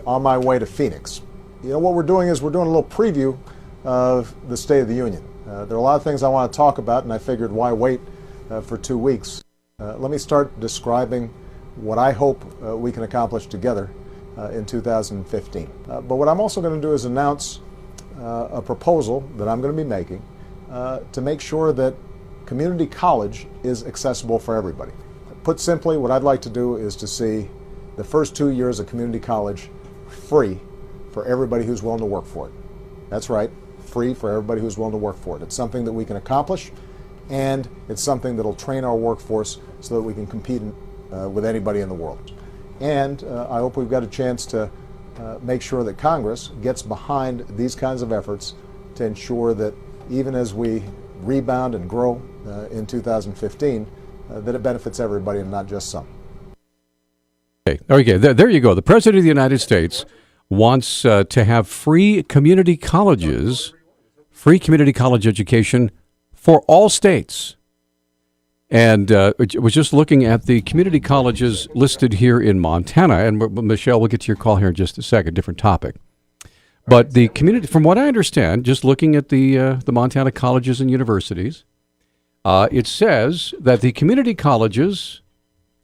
on my way to Phoenix. What we're doing is we're doing a little preview of the State of the Union. There are a lot of things I want to talk about, and I figured why wait for 2 weeks. Let me start describing what I hope we can accomplish together in 2015. But what I'm also going to do is announce a proposal that I'm going to be making to make sure that community college is accessible for everybody. Put simply, what I'd like to do is to see the first 2 years of community college free for everybody who's willing to work for it. That's right, free for everybody who's willing to work for it. It's something that we can accomplish, and it's something that'll train our workforce so that we can compete with anybody in the world. And I hope we've got a chance to make sure that Congress gets behind these kinds of efforts to ensure that even as we rebound and grow in 2015, that it benefits everybody and not just some. Okay, there you go. The President of the United States wants to have free community college education for all states. And was just looking at the community colleges listed here in Montana. And Michelle, we'll get to your call here in just a second, different topic. But the community, from what I understand, just looking at the Montana colleges and universities, it says that the community colleges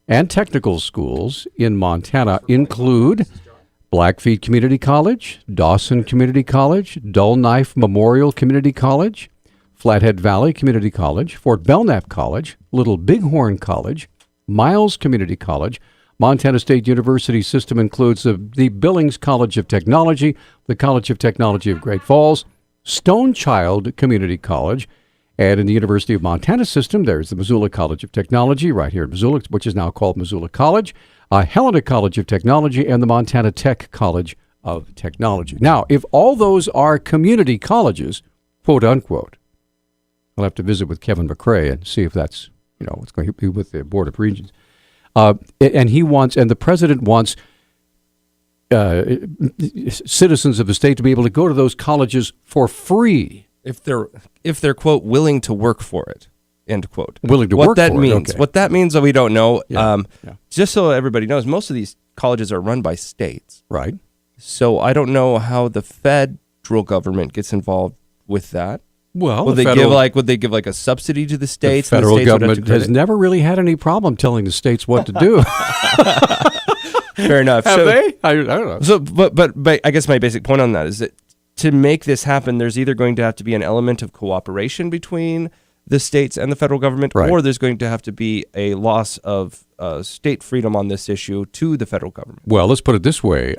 and technical schools in Montana include Blackfeet Community College, Dawson Community College, Dull Knife Memorial Community College, Flathead Valley Community College, Fort Belknap College, Little Bighorn College, Miles Community College, Montana State University system includes the Billings College of Technology, the College of Technology of Great Falls, Stone Child Community College, and in the University of Montana system, there's the Missoula College of Technology right here in Missoula, which is now called Missoula College, Helena College of Technology, and the Montana Tech College of Technology. Now, if all those are community colleges, quote unquote, I'll have to visit with Kevin McCrae and see if that's, what's going to be with the Board of Regents. And the president wants citizens of the state to be able to go to those colleges for free. If they're quote willing to work for it, end quote. Willing to work for it. Okay. What that means, we don't know. Yeah. Just so everybody knows, most of these colleges are run by states. Right. So I don't know how the federal government gets involved with that. Well, would they give a subsidy to the states? The federal and the states government has never really had any problem telling the states what to do. Fair enough. Have they? I don't know. So, but I guess my basic point on that is that to make this happen, there's either going to have to be an element of cooperation between the states and the federal government, right, or there's going to have to be a loss of state freedom on this issue to the federal government. Well, let's put it this way.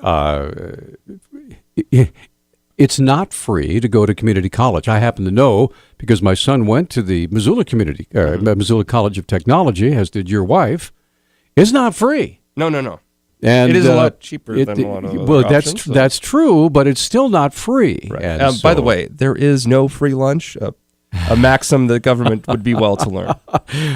It's not free to go to community college. I happen to know because my son went to the Missoula Missoula College of Technology, as did your wife. It's not free. No. And it is a lot cheaper than a lot of other well, options, that's true, but it's still not free. Right. And by the way, there is no free lunch. A maxim the government would be well to learn.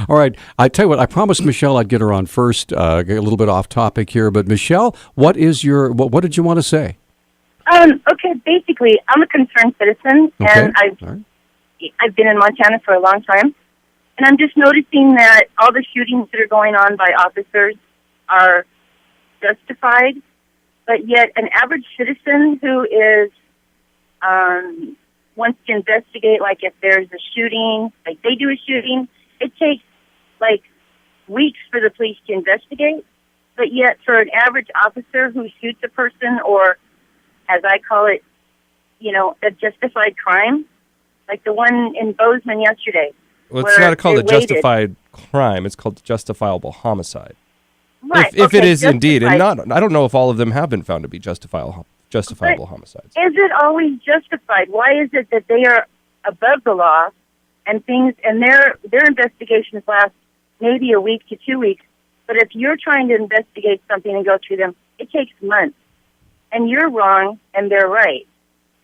All right. I tell you what, I promised Michelle I'd get her on first, a little bit off topic here. But Michelle, what did you want to say? Okay, basically, I'm a concerned citizen, and I've been in Montana for a long time, and I'm just noticing that all the shootings that are going on by officers are justified, but yet an average citizen who is wants to investigate, like if there's a shooting, like they do a shooting, it takes like weeks for the police to investigate, but yet for an average officer who shoots a person, or as I call it, a justified crime, like the one in Bozeman yesterday. Well, it's not called a justified crime. It's called justifiable homicide. Right. If it is indeed, and I don't know if all of them have been found to be justifiable homicides. Is it always justified? Why is it that they are above the law and their investigations last maybe a week to 2 weeks, but if you're trying to investigate something and go through them, it takes months. And you're wrong, and they're right.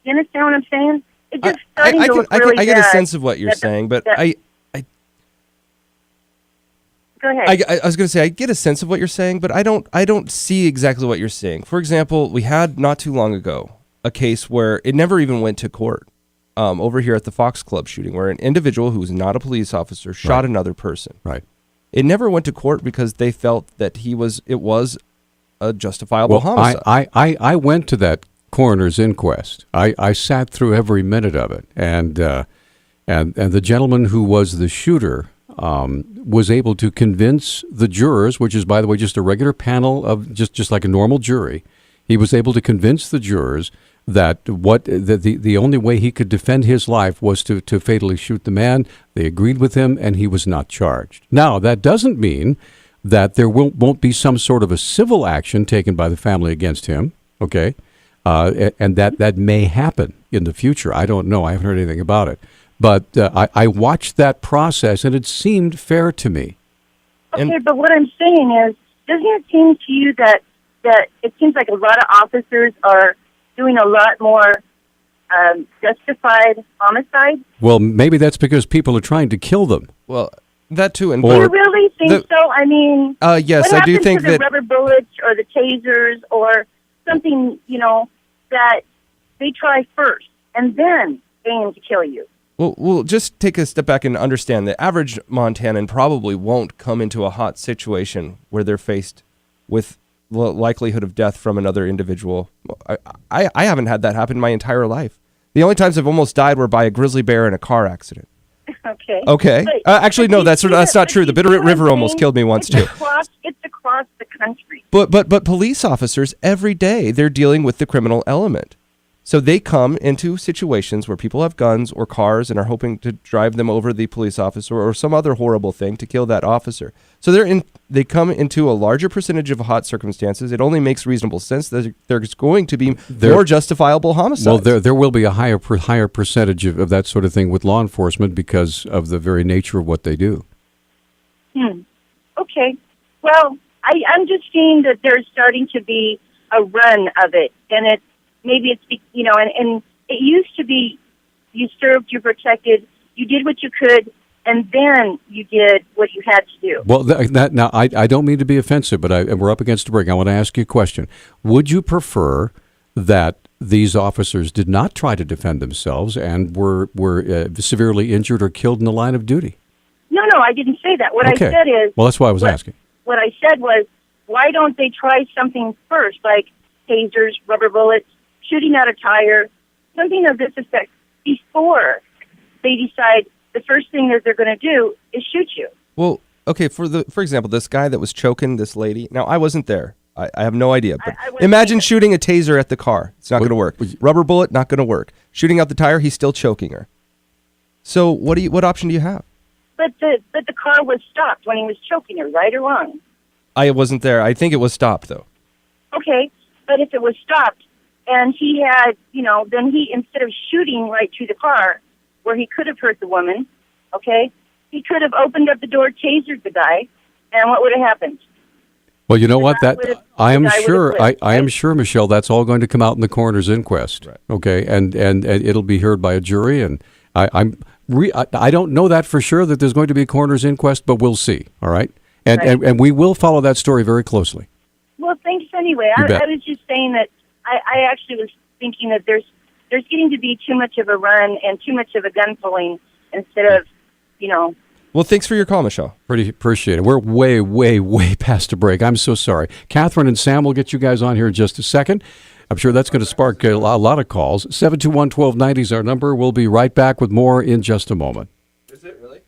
You understand what I'm saying? It's just starting to look really bad. I get a sense of what you're saying, but I go ahead. I was going to say I get a sense of what you're saying, but I don't see exactly what you're saying. For example, we had not too long ago a case where it never even went to court. Over here at the Fox Club shooting, where an individual who was not a police officer shot another person. Right. It never went to court because they felt that it was a justifiable homicide. I went to that coroner's inquest. I sat through every minute of it, and the gentleman who was the shooter was able to convince the jurors, which is, by the way, just a regular panel of just like a normal jury. He was able to convince the jurors that the only way he could defend his life was to fatally shoot the man. They agreed with him, and he was not charged. Now, that doesn't mean that there won't be some sort of a civil action taken by the family against him, okay? And that may happen in the future. I don't know. I haven't heard anything about it. But I watched that process, and it seemed fair to me. Okay, but what I'm saying is, doesn't it seem to you that it seems like a lot of officers are doing a lot more justified homicides? Well, maybe that's because people are trying to kill them. Well, that too. Do you really think so? I mean, yes, I do think that the rubber bullets or the tasers or something, that they try first and then aim to kill you. Well, we'll just take a step back and understand the average Montanan probably won't come into a hot situation where they're faced with the likelihood of death from another individual. I haven't had that happen my entire life. The only times I've almost died were by a grizzly bear in a car accident. Okay. Actually, no, that's not true. The Bitterroot River almost killed me once too. It's across the country. But police officers every day, they're dealing with the criminal element. So they come into situations where people have guns or cars and are hoping to drive them over the police officer or some other horrible thing to kill that officer. So they come into a larger percentage of hot circumstances. It only makes reasonable sense that there's going to be more justifiable homicides. Well, there will be a higher percentage of that sort of thing with law enforcement because of the very nature of what they do. Okay. Well, I'm just seeing that there's starting to be a run of it, and maybe it's, and it used to be you served, you protected, you did what you could, and then you did what you had to do. Well, now I don't mean to be offensive, but we're up against a break. I want to ask you a question. Would you prefer that these officers did not try to defend themselves and were severely injured or killed in the line of duty? No, I didn't say that. What Okay. I said is... Well, that's why I was asking. What I said was, why don't they try something first, like tasers, rubber bullets, shooting out a tire, something of this effect, before they decide the first thing that they're going to do is shoot you? Well, okay, for example, this guy that was choking this lady. Now, I wasn't there. I have no idea. But imagine shooting a taser at the car. It's not going to work. Rubber bullet, not going to work. Shooting out the tire, he's still choking her. So what option do you have? But the car was stopped when he was choking her, right or wrong? I wasn't there. I think it was stopped, though. Okay, but if it was stopped and he had, then he, instead of shooting right to the car where he could have hurt the woman, okay, he could have opened up the door, tasered the guy, and what would have happened? Well, you know what? I am right? sure, Michelle, that's all going to come out in the coroner's inquest. Right. Okay, and it'll be heard by a jury, and I don't know that for sure that there's going to be a coroner's inquest, but we'll see. All right, and we will follow that story very closely. Well, thanks anyway. I was just saying that I actually was thinking that there's getting to be too much of a run and too much of a gun pulling instead of, Well, thanks for your call, Michelle. Pretty appreciate it. We're way, way, way past a break. I'm so sorry. Catherine and Sam will get you guys on here in just a second. I'm sure that's going to spark a lot of calls. 721-1290 is our number. We'll be right back with more in just a moment. Is it really?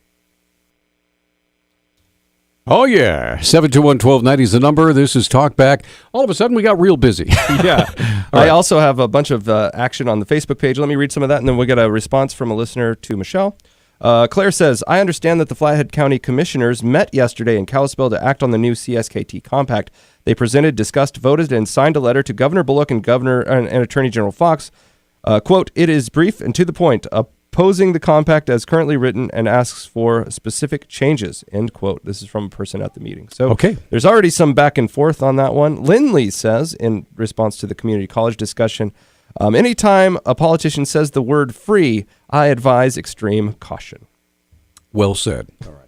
Oh, yeah. 721-1290 is the number. This is Talkback. All of a sudden, we got real busy. Yeah. Right. I also have a bunch of action on the Facebook page. Let me read some of that, and then we'll get a response from a listener to Michelle. Claire says, I understand that the Flathead County Commissioners met yesterday in Kalispell to act on the new CSKT compact. They presented, discussed, voted, and signed a letter to Governor Bullock and Attorney General Fox. Quote, it is brief and to the point, opposing the compact as currently written and asks for specific changes, end quote. This is from a person at the meeting. So okay. There's already some back and forth on that one. Lindley says, in response to the community college discussion, anytime a politician says the word free, I advise extreme caution. Well said. All right.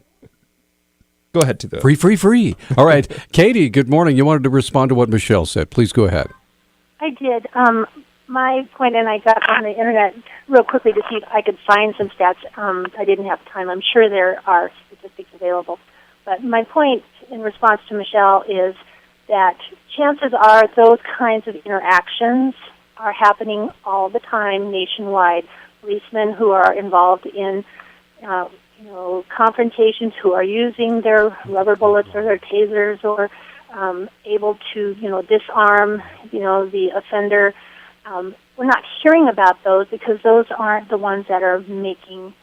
Go ahead to the... Free. All right. Katie, good morning. You wanted to respond to what Michelle said. Please go ahead. I did. My point, and I got on the internet real quickly to see if I could find some stats. I didn't have time. I'm sure there are statistics available. But my point in response to Michelle is that chances are those kinds of interactions are happening all the time nationwide. Policemen who are involved in, confrontations, who are using their rubber bullets or their tasers or able to, disarm, the offender. We're not hearing about those because those aren't the ones that are making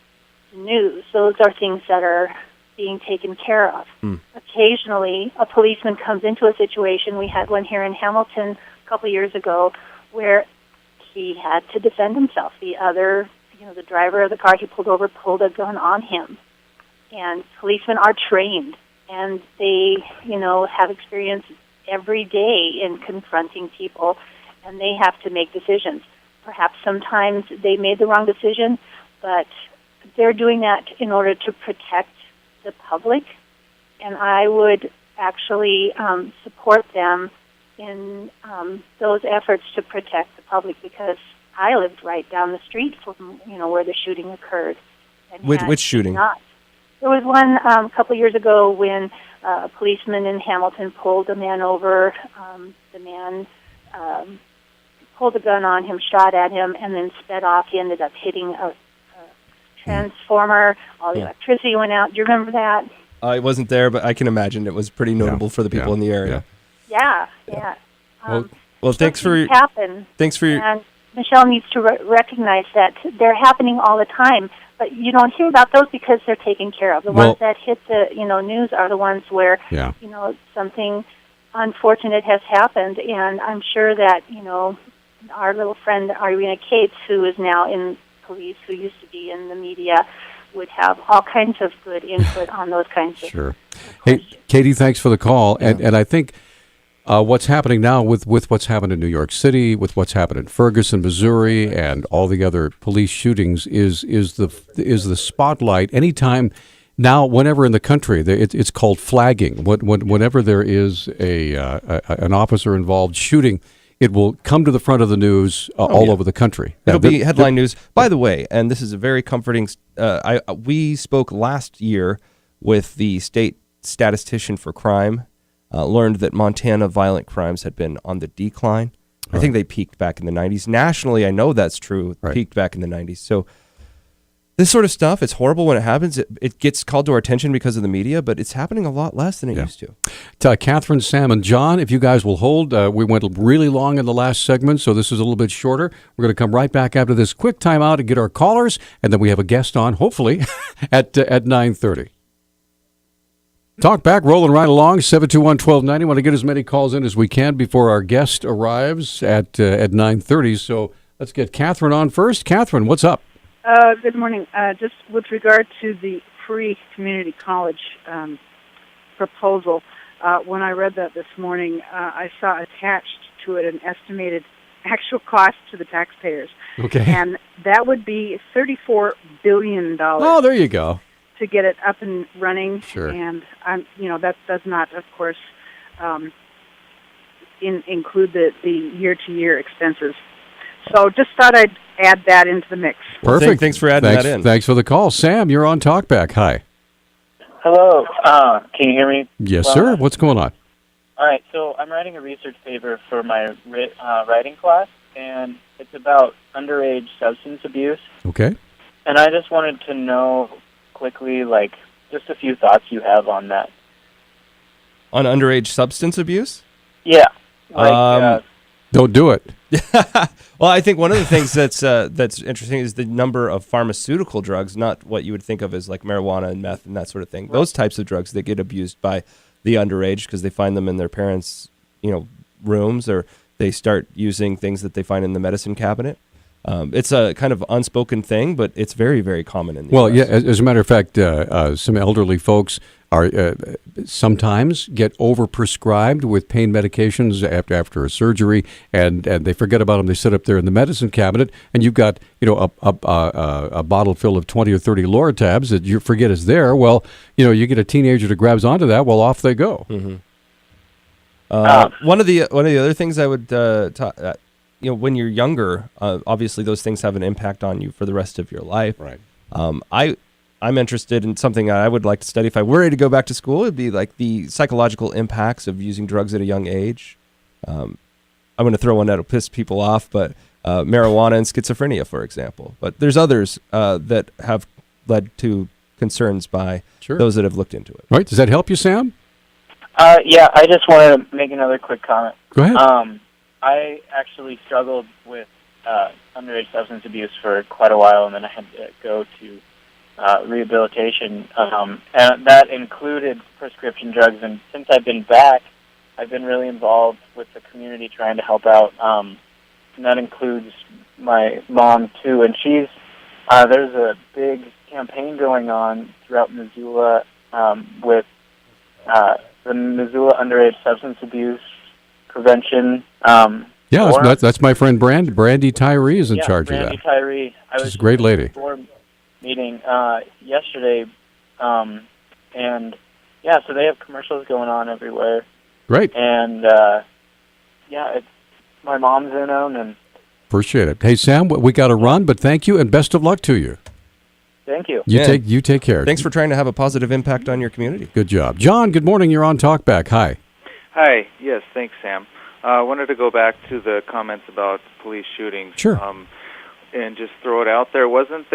the news. Those are things that are being taken care of. Occasionally, a policeman comes into a situation. We had one here in Hamilton a couple years ago where he had to defend himself. The other, the driver of the car he pulled over pulled a gun on him. And policemen are trained, and they, have experience every day in confronting people, and they have to make decisions. Perhaps sometimes they made the wrong decision, but they're doing that in order to protect the public, and I would actually support them in those efforts to protect the public, because I lived right down the street from where the shooting occurred. And Which shooting? There was one a couple years ago when a policeman in Hamilton pulled a man over. The man pulled a gun on him, shot at him, and then sped off. He ended up hitting a transformer. All the electricity went out. Do you remember that? I wasn't there, but I can imagine it was pretty notable for the people in the area. Yeah. Well, thanks for happen. Thanks for your. Michelle needs to recognize that they're happening all the time, but you don't hear about those because they're taken care of. The ones that hit the news are the ones where something unfortunate has happened, and I'm sure that our little friend Irina Cates, who is now in police, who used to be in the media, would have all kinds of good input on those kinds of Sure. Hey, Katie, thanks for the call, and I think. What's happening now with what's happened in New York City, with what's happened in Ferguson, Missouri, and all the other police shootings is the spotlight. Anytime now, whenever in the country, it's called flagging. Whenever there is an officer involved shooting, it will come to the front of the news all over the country. It'll be headline news. By the way, and this is a very comforting. We spoke last year with the state statistician for crime. Learned that Montana violent crimes had been on the decline. I think they peaked back in the 90s. Nationally, I know that's true. Peaked back in the 90s. So this sort of stuff, it's horrible when it happens. It gets called to our attention because of the media, but it's happening a lot less than it used to. Catherine, Sam, and John, if you guys will hold, we went really long in the last segment, so this is a little bit shorter. We're going to come right back after this quick timeout and get our callers, and then we have a guest on, hopefully, at 9:30. Talk back, rolling right along, 721-1290. Want to get as many calls in as we can before our guest arrives at 9:30. So let's get Catherine on first. Catherine, what's up? Good morning. Just with regard to the free community college proposal, when I read that this morning, I saw attached to it an estimated actual cost to the taxpayers. Okay. And that would be $34 billion. Oh, there you go. To get it up and running. Sure. And that does not, of course, include the year-to-year expenses. So just thought I'd add that into the mix. Perfect. Thanks for adding that in. Thanks for the call. Sam, you're on Talkback. Hi. Hello. Can you hear me? Yes, sir. What's going on? All right. So I'm writing a research paper for my writing class, and it's about underage substance abuse. Okay. And I just wanted to know quickly, just a few thoughts you have on that. On underage substance abuse? Yeah. Don't do it. Well, I think one of the things that's interesting is the number of pharmaceutical drugs, not what you would think of as like marijuana and meth and that sort of thing. Right. Those types of drugs that get abused by the underage because they find them in their parents' rooms, or they start using things that they find in the medicine cabinet. It's a kind of unspoken thing, but it's very, very common in the US. Yeah, as a matter of fact, some elderly folks are sometimes get overprescribed with pain medications after a surgery, and they forget about them. They sit up there in the medicine cabinet, and you've got a bottle full of 20 or 30 Loratabs that you forget is there. Well, you get a teenager that grabs onto that. Well, off they go. Mm-hmm. One of the other things I would when you're younger, obviously those things have an impact on you for the rest of your life. Right. I'm interested in something I would like to study if I were to go back to school. It'd be like the psychological impacts of using drugs at a young age. I'm going to throw one that'll piss people off, but marijuana and schizophrenia, for example. But there's others that have led to concerns by those that have looked into it. Right. Does that help you, Sam? Yeah, I just wanted to make another quick comment. Go ahead. I actually struggled with underage substance abuse for quite a while, and then I had to go to rehabilitation, and that included prescription drugs. And since I've been back, I've been really involved with the community trying to help out, and that includes my mom, too. And she's there's a big campaign going on throughout Missoula with the Missoula Underage Substance Abuse Prevention. That's my friend Brandy Tyree is in charge of that. Brandy Tyree. She's a great lady. Board meeting yesterday, and so they have commercials going on everywhere. Great. And it's my mom's in them, and appreciate it. Hey Sam, we got to run, but thank you and best of luck to you. Thank you. You take care. Thanks for trying to have a positive impact on your community. Good job, John. Good morning. You're on Talkback. Hi. Hi. Yes. Thanks, Sam. I wanted to go back to the comments about police shootings. Sure. And just throw it out there. Wasn't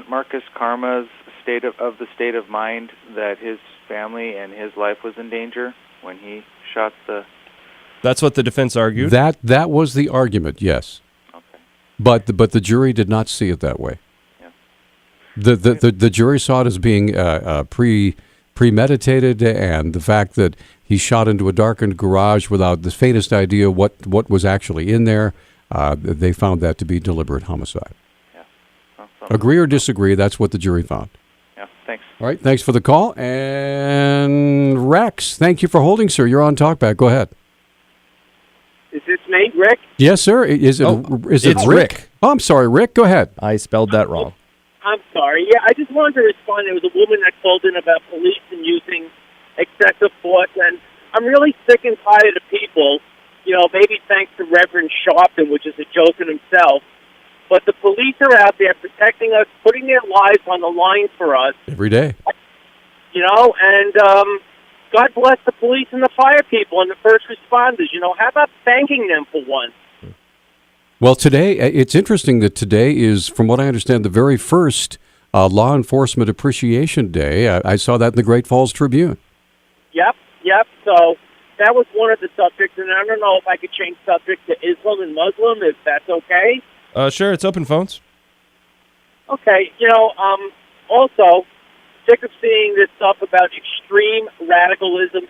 Marcus Karma's state of mind that his family and his life was in danger when he shot the? That's what the defense argued. That was the argument. Yes. Okay. But the jury did not see it that way. The jury saw it as being premeditated, and the fact that he shot into a darkened garage without the faintest idea what was actually in there, they found that to be deliberate homicide. Agree or disagree? That's what the jury found. Yeah, thanks. All right, thanks for the call. And Rex, thank you for holding, sir. You're on Talkback. Go ahead. Is this me, Rick? Yes, sir. Is it it's Rick? Oh, I'm sorry, Rick. Go ahead. I spelled that wrong. I'm sorry. Yeah, I just wanted to respond. There was a woman that called in about police and using excessive force, and I'm really sick and tired of people, maybe thanks to Reverend Sharpton, which is a joke in himself, but the police are out there protecting us, putting their lives on the line for us. Every day. And God bless the police and the fire people and the first responders. How about thanking them for once? Well, today, it's interesting that today is, from what I understand, the very first Law Enforcement Appreciation Day. I saw that in the Great Falls Tribune. Yep. So that was one of the subjects, and I don't know if I could change subject to Islam and Muslim, if that's okay. Sure, it's open phones. Okay, also, sick of seeing this stuff about extreme radicalism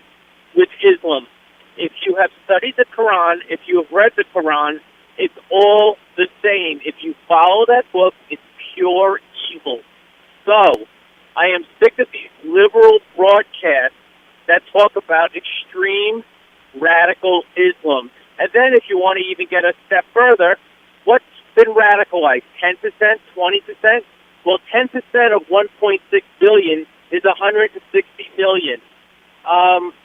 with Islam. If you have studied the Quran, if you have read the Quran, it's all the same. If you follow that book, it's pure evil. So, I am sick of these liberal broadcasts that talk about extreme radical Islam. And then if you want to even get a step further, what's been radicalized? 10%? 20%? Well, 10% of 1.6 billion is 160 million.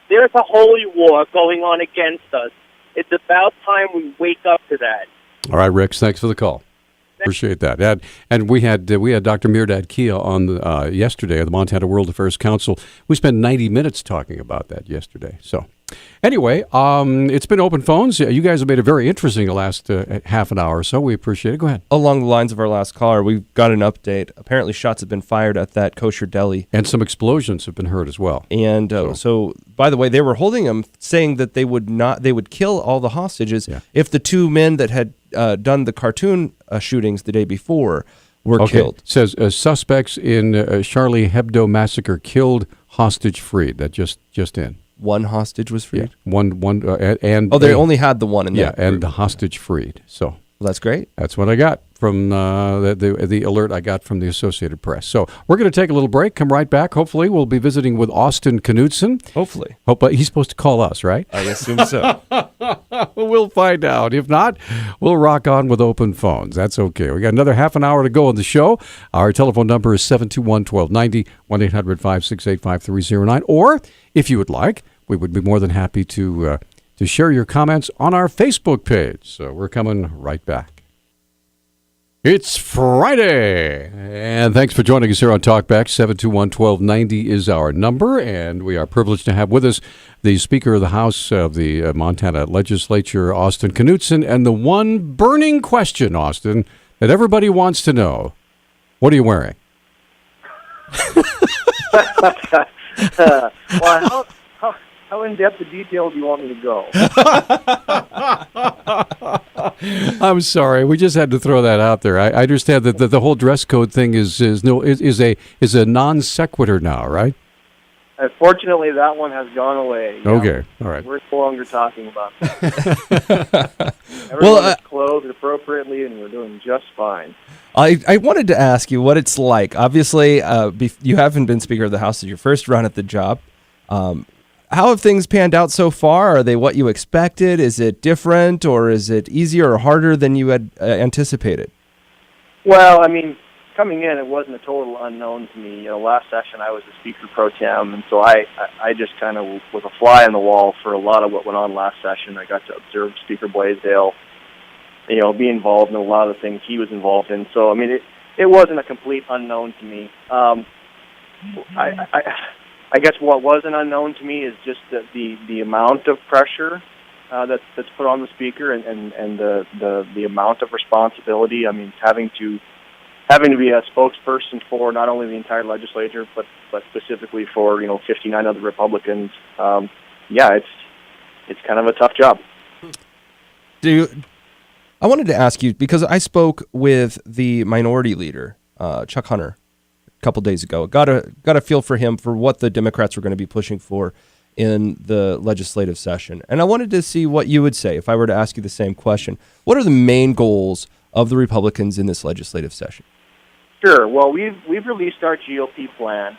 There's a holy war going on against us. It's about time we wake up to that. All right, Rick, thanks for the call. Appreciate that. And we had Dr. Mirdad Kia on yesterday at the Montana World Affairs Council. We spent 90 minutes talking about that yesterday. So anyway, it's been open phones. You guys have made it very interesting the last half an hour or so. We appreciate it. Go ahead. Along the lines of our last caller, we've got an update. Apparently shots have been fired at that kosher deli. And some explosions have been heard as well. And so, by the way, they were holding them, saying that they would kill all the hostages if the two men that had done the cartoon shootings the day before were killed. It says suspects in Charlie Hebdo massacre killed, hostage freed. That just in. One hostage was freed? Yeah. One and they only had the one in there. Yeah, and the hostage freed. So that's great. That's what I got from the alert I got from the Associated Press. So we're going to take a little break, come right back. Hopefully we'll be visiting with Austin Knudsen. Hopefully. He's supposed to call us, right? I assume so. We'll find out. If not, we'll rock on with open phones. That's okay. We got another half an hour to go on the show. Our telephone number is 721-1290, 1-800-568-5309. Or, if you would like, we would be more than happy to share your comments on our Facebook page. So we're coming right back. It's Friday, and thanks for joining us here on Talkback. 721-1290 is our number, and we are privileged to have with us the Speaker of the House of the Montana Legislature, Austin Knudsen, and the one burning question, Austin, that everybody wants to know. What are you wearing? Well, how in-depth of detail do you want me to go? I'm sorry. We just had to throw that out there. I understand that the whole dress code thing is a non sequitur now, right? Fortunately, that one has gone away. Okay, all right. We're no longer talking about that. Everyone is clothed appropriately, and we're doing just fine. I wanted to ask you what it's like. Obviously, you haven't been Speaker of the House as your first run at the job. How have things panned out so far? Are they what you expected? Is it different, or is it easier or harder than you had anticipated? Well, I mean, coming in, it wasn't a total unknown to me. Last session I was the Speaker Pro Tem, and so I just kind of was a fly on the wall for a lot of what went on last session. I got to observe Speaker Blaisdell, be involved in a lot of the things he was involved in. So, I mean, it wasn't a complete unknown to me. I guess what wasn't unknown to me is just the amount of pressure that's put on the speaker and the amount of responsibility. I mean, having to be a spokesperson for not only the entire legislature but specifically for 59 other Republicans. It's kind of a tough job. I wanted to ask you, because I spoke with the minority leader, Chuck Hunter, a couple days ago. Got a feel for him for what the Democrats were going to be pushing for in the legislative session. And I wanted to see what you would say if I were to ask you the same question. What are the main goals of the Republicans in this legislative session? Sure. Well, we've released our GOP plan.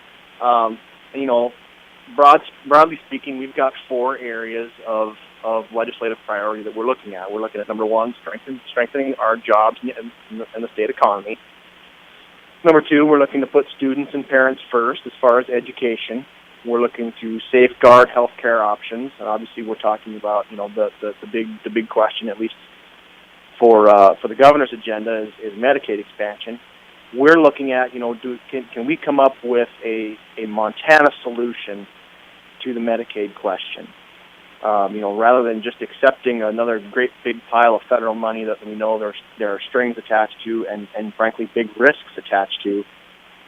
Broadly speaking, we've got 4 areas of legislative priority that we're looking at. We're looking at, number 1, strengthening our jobs in the state economy. Number 2, we're looking to put students and parents first as far as education. We're looking to safeguard health care options, and obviously we're talking about the big question, at least for the governor's agenda, is Medicaid expansion. We're looking at can we come up with a Montana solution to the Medicaid question? Rather than just accepting another great big pile of federal money that we know there are strings attached to and frankly big risks attached to,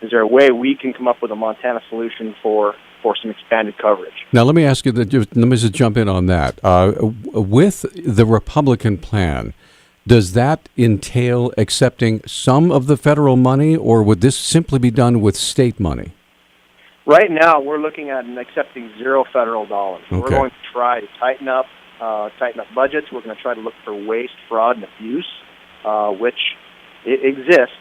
is there a way we can come up with a Montana solution for some expanded coverage? Now, let me ask you, let me just jump in on that. With the Republican plan, does that entail accepting some of the federal money, or would this simply be done with state money? Right now, we're looking at accepting $0 federal dollars. Okay. We're going to try to tighten up budgets. We're going to try to look for waste, fraud, and abuse, which exists,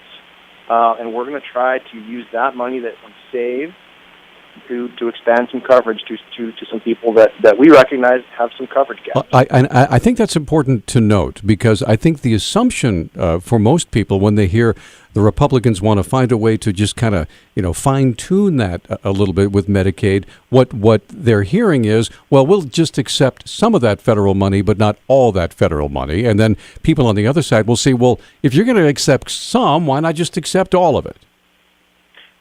and we're going to try to use that money that we save to expand some coverage to some people that we recognize have some coverage gaps. I think that's important to note, because I think the assumption for most people when they hear the Republicans want to find a way to just kind of fine-tune that a little bit with Medicaid, what they're hearing is, well, we'll just accept some of that federal money, but not all that federal money. And then people on the other side will say, well, if you're going to accept some, why not just accept all of it?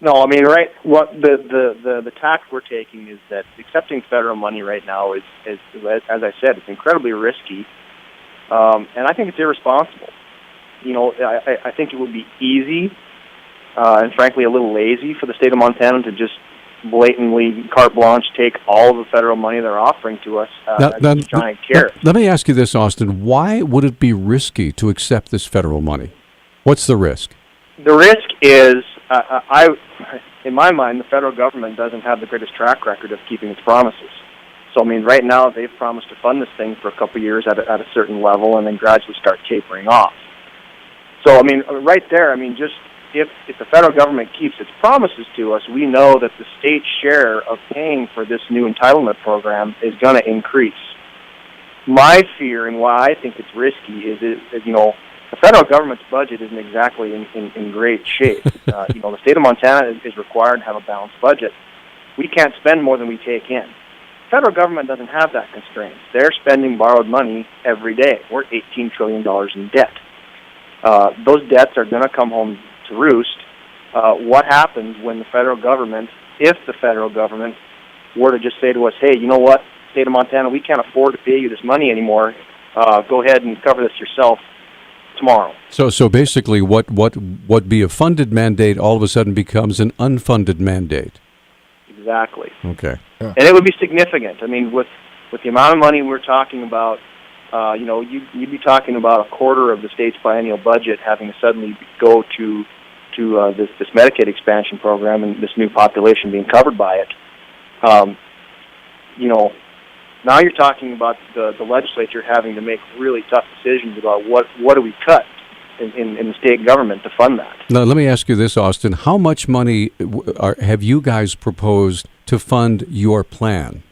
No, I mean, right. What the tack we're taking is that accepting federal money right now is as I said, it's incredibly risky, and I think it's irresponsible. I think it would be easy and frankly a little lazy for the state of Montana to just blatantly carte blanche take all of the federal money they're offering to us as a giant carrot. Let me ask you this, Austin. Why would it be risky to accept this federal money? What's the risk? The risk is, in my mind, the federal government doesn't have the greatest track record of keeping its promises. So, I mean, right now they've promised to fund this thing for a couple of years at a certain level and then gradually start tapering off. So, I mean, right there, I mean, just if the federal government keeps its promises to us, we know that the state's share of paying for this new entitlement program is going to increase. My fear and why I think it's risky is the federal government's budget isn't exactly in great shape. The state of Montana is required to have a balanced budget. We can't spend more than we take in. The federal government doesn't have that constraint. They're spending borrowed money every day. We're $18 trillion in debt. Those debts are going to come home to roost. What happens when if the federal government were to just say to us, hey, you know what, state of Montana, we can't afford to pay you this money anymore. Go ahead and cover this yourself tomorrow. So basically what be a funded mandate all of a sudden becomes an unfunded mandate. Exactly. Okay. Yeah. And it would be significant. I mean, with the amount of money we're talking about, you'd be talking about a quarter of the state's biennial budget having to suddenly go to this Medicaid expansion program and this new population being covered by it. Now you're talking about the legislature having to make really tough decisions about what do we cut in the state government to fund that. Now, let me ask you this, Austin. How much money have you guys proposed to fund your plan?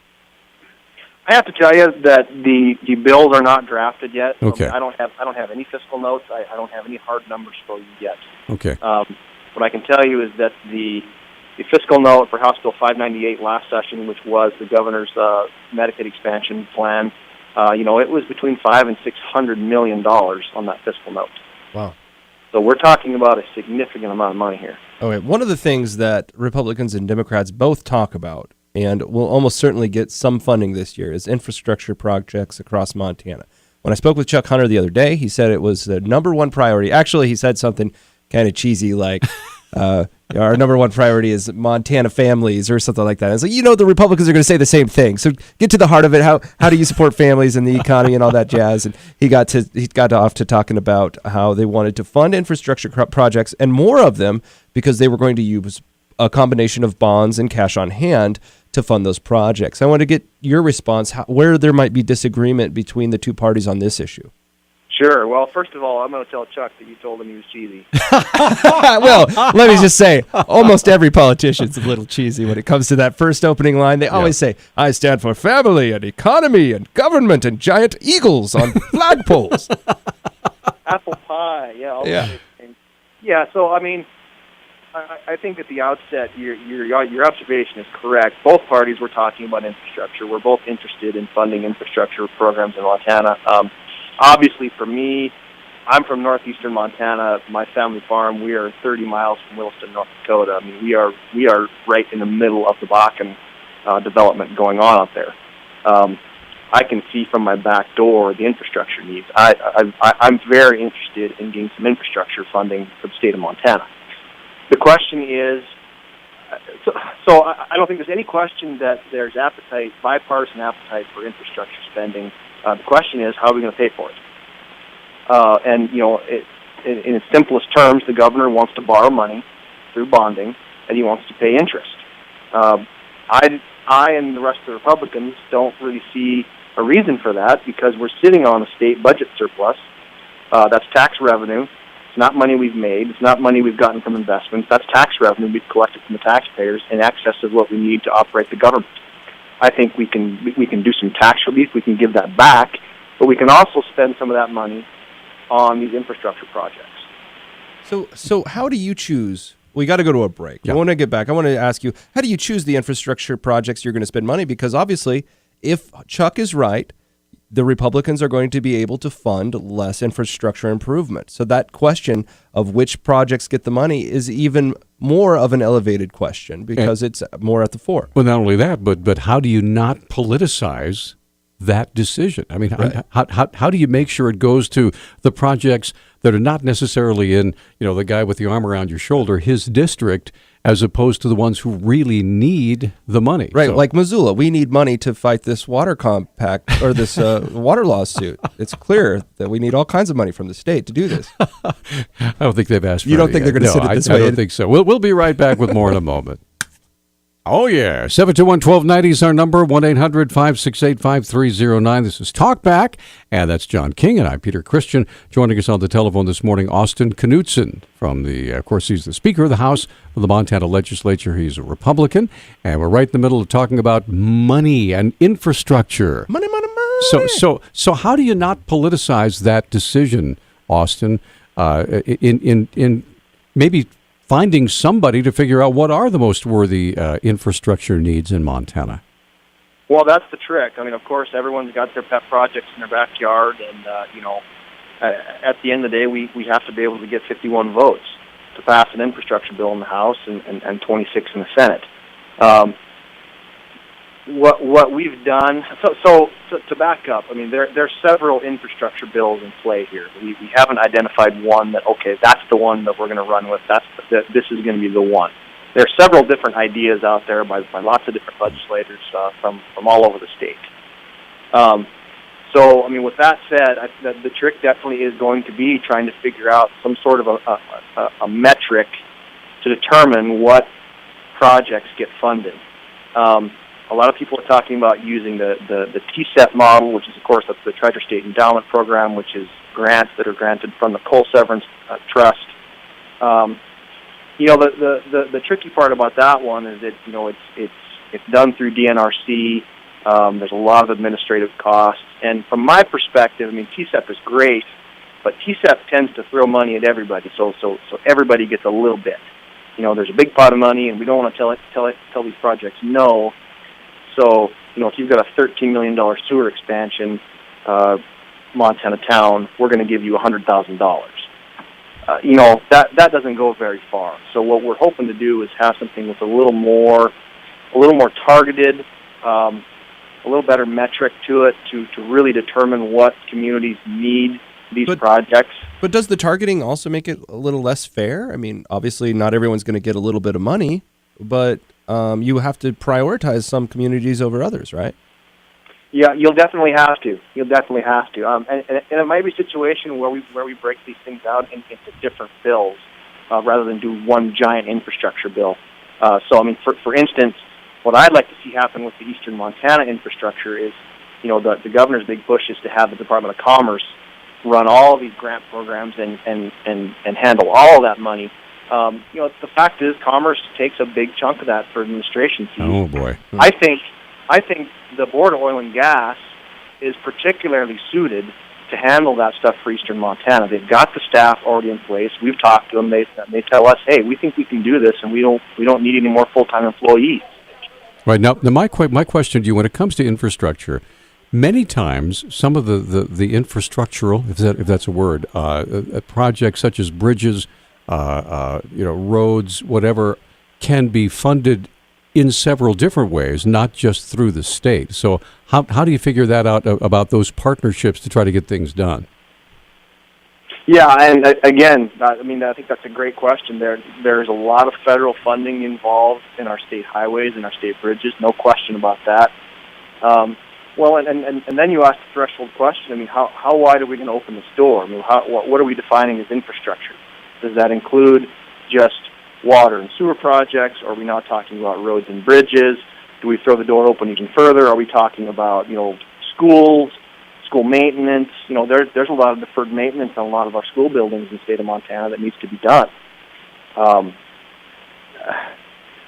I have to tell you that the bills are not drafted yet. Okay. I don't have any fiscal notes. I don't have any hard numbers for you yet. Okay. What I can tell you is that the fiscal note for House Bill 598 last session, which was the governor's Medicaid expansion plan, it was between $500 and $600 million on that fiscal note. Wow. So we're talking about a significant amount of money here. Okay. One of the things that Republicans and Democrats both talk about, and will almost certainly get some funding this year, is infrastructure projects across Montana. When I spoke with Chuck Hunter the other day, he said it was the number one priority. Actually, he said something kind of cheesy like, Our number one priority is Montana families or something like that. It's like, the Republicans are going to say the same thing. So get to the heart of it. How do you support families and the economy and all that jazz? And he got off to talking about how they wanted to fund infrastructure projects and more of them because they were going to use a combination of bonds and cash on hand to fund those projects. I want to get your response, where there might be disagreement between the two parties on this issue. Sure. Well, first of all, I'm going to tell Chuck that you told him he was cheesy. Well, let me just say, almost every politician's a little cheesy when it comes to that first opening line. They always say, I stand for family and economy and government and giant eagles on flagpoles. Apple pie. Yeah. All Yeah. those things. Yeah. So, I mean, I think at the outset, your observation is correct. Both parties were talking about infrastructure. We're both interested in funding infrastructure programs in Montana. Obviously, for me, I'm from northeastern Montana. My family farm, we are 30 miles from Williston, North Dakota. I mean, we are right in the middle of the Bakken development going on out there. I can see from my back door the infrastructure needs. I'm very interested in getting some infrastructure funding for the state of Montana. The question is, so I don't think there's any question that there's bipartisan appetite for infrastructure spending. The question is, how are we going to pay for it? And, in its simplest terms, the governor wants to borrow money through bonding, and he wants to pay interest. I and the rest of the Republicans don't really see a reason for that because we're sitting on a state budget surplus. That's tax revenue. It's not money we've made. It's not money we've gotten from investments. That's tax revenue we've collected from the taxpayers in excess of what we need to operate the government. I think we can do some tax relief. We can give that back, but we can also spend some of that money on these infrastructure projects. So how do you choose? We got to go to a break. Yeah. I want to get back. I want to ask you, how do you choose the infrastructure projects you're going to spend money? Because obviously, if Chuck is right, the Republicans are going to be able to fund less infrastructure improvement. So that question of which projects get the money is even more of an elevated question because it's more at the fore. Well, not only that, but how do you not politicize that decision? I mean, Right. how do you make sure it goes to the projects that are not necessarily in, the guy with the arm around your shoulder, his district, as opposed to the ones who really need the money? Right, So- like Missoula, we need money to fight this water compact or this water lawsuit. It's clear that we need all kinds of money from the state to do this. I don't think they've asked for You don't it think yet. they're going to send it this way? I don't think so. We'll be right back with more in a moment. Oh, yeah. 721-1290 is our number, 1-800-568-5309. This is Talkback, and that's John King, and I'm Peter Christian. Joining us on the telephone this morning, Austin Knudsen of course, he's the Speaker of the House of the Montana Legislature. He's a Republican, and we're right in the middle of talking about money and infrastructure. Money. So how do you not politicize that decision, Austin, in maybe finding somebody to figure out what are the most worthy infrastructure needs in Montana? Well, that's the trick. I mean, of course, everyone's got their pet projects in their backyard, and at the end of the day, we have to be able to get 51 votes to pass an infrastructure bill in the House and 26 in the Senate. What we've done, so to back up, I mean, there are several infrastructure bills in play here. We haven't identified one that, okay, that's the one that we're going to run with. This is going to be the one. There are several different ideas out there by lots of different legislators from all over the state. So, I mean, with that said, the trick definitely is going to be trying to figure out some sort of a metric to determine what projects get funded. A lot of people are talking about using the TSET model, which is, of course, the Treasure State Endowment Program, which is grants that are granted from the Coal Severance Trust. The tricky part about that one is that it's done through DNRC. There's a lot of administrative costs, and from my perspective, I mean, TSEP is great, but TSEP tends to throw money at everybody, so everybody gets a little bit. There's a big pot of money, and we don't want to tell these projects no. So, if you've got a $13 million sewer expansion, Montana town, we're going to give you $100,000. That doesn't go very far. So what we're hoping to do is have something with a little more targeted, a little better metric to it to really determine what communities need these projects. But does the targeting also make it a little less fair? I mean, obviously not everyone's going to get a little bit of money, but you have to prioritize some communities over others, right? Yeah, you'll definitely have to. And it might be a situation where we break these things out into different bills rather than do one giant infrastructure bill. So, I mean, for instance, what I'd like to see happen with the Eastern Montana infrastructure is, the governor's big push is to have the Department of Commerce run all these grant programs and handle all of that money. The fact is, Commerce takes a big chunk of that for administration fees. Oh boy! I think the Board of Oil and Gas is particularly suited to handle that stuff for Eastern Montana. They've got the staff already in place. We've talked to them. They tell us, hey, we think we can do this, and we don't need any more full-time employees. Right now, my question to you, when it comes to infrastructure, many times some of the infrastructural, if that's a word, projects such as bridges, roads, whatever, can be funded in several different ways, not just through the state. So how do you figure that out about those partnerships to try to get things done? Yeah, and again, I think that's a great question. There's a lot of federal funding involved in our state highways and our state bridges, no question about that. Well, and then you ask the threshold question. I mean, how wide are we going to open this door? I mean, what are we defining as infrastructure? Does that include just water and sewer projects? Or are we not talking about roads and bridges? Do we throw the door open even further? Are we talking about schools, school maintenance? There's a lot of deferred maintenance on a lot of our school buildings in the state of Montana that needs to be done.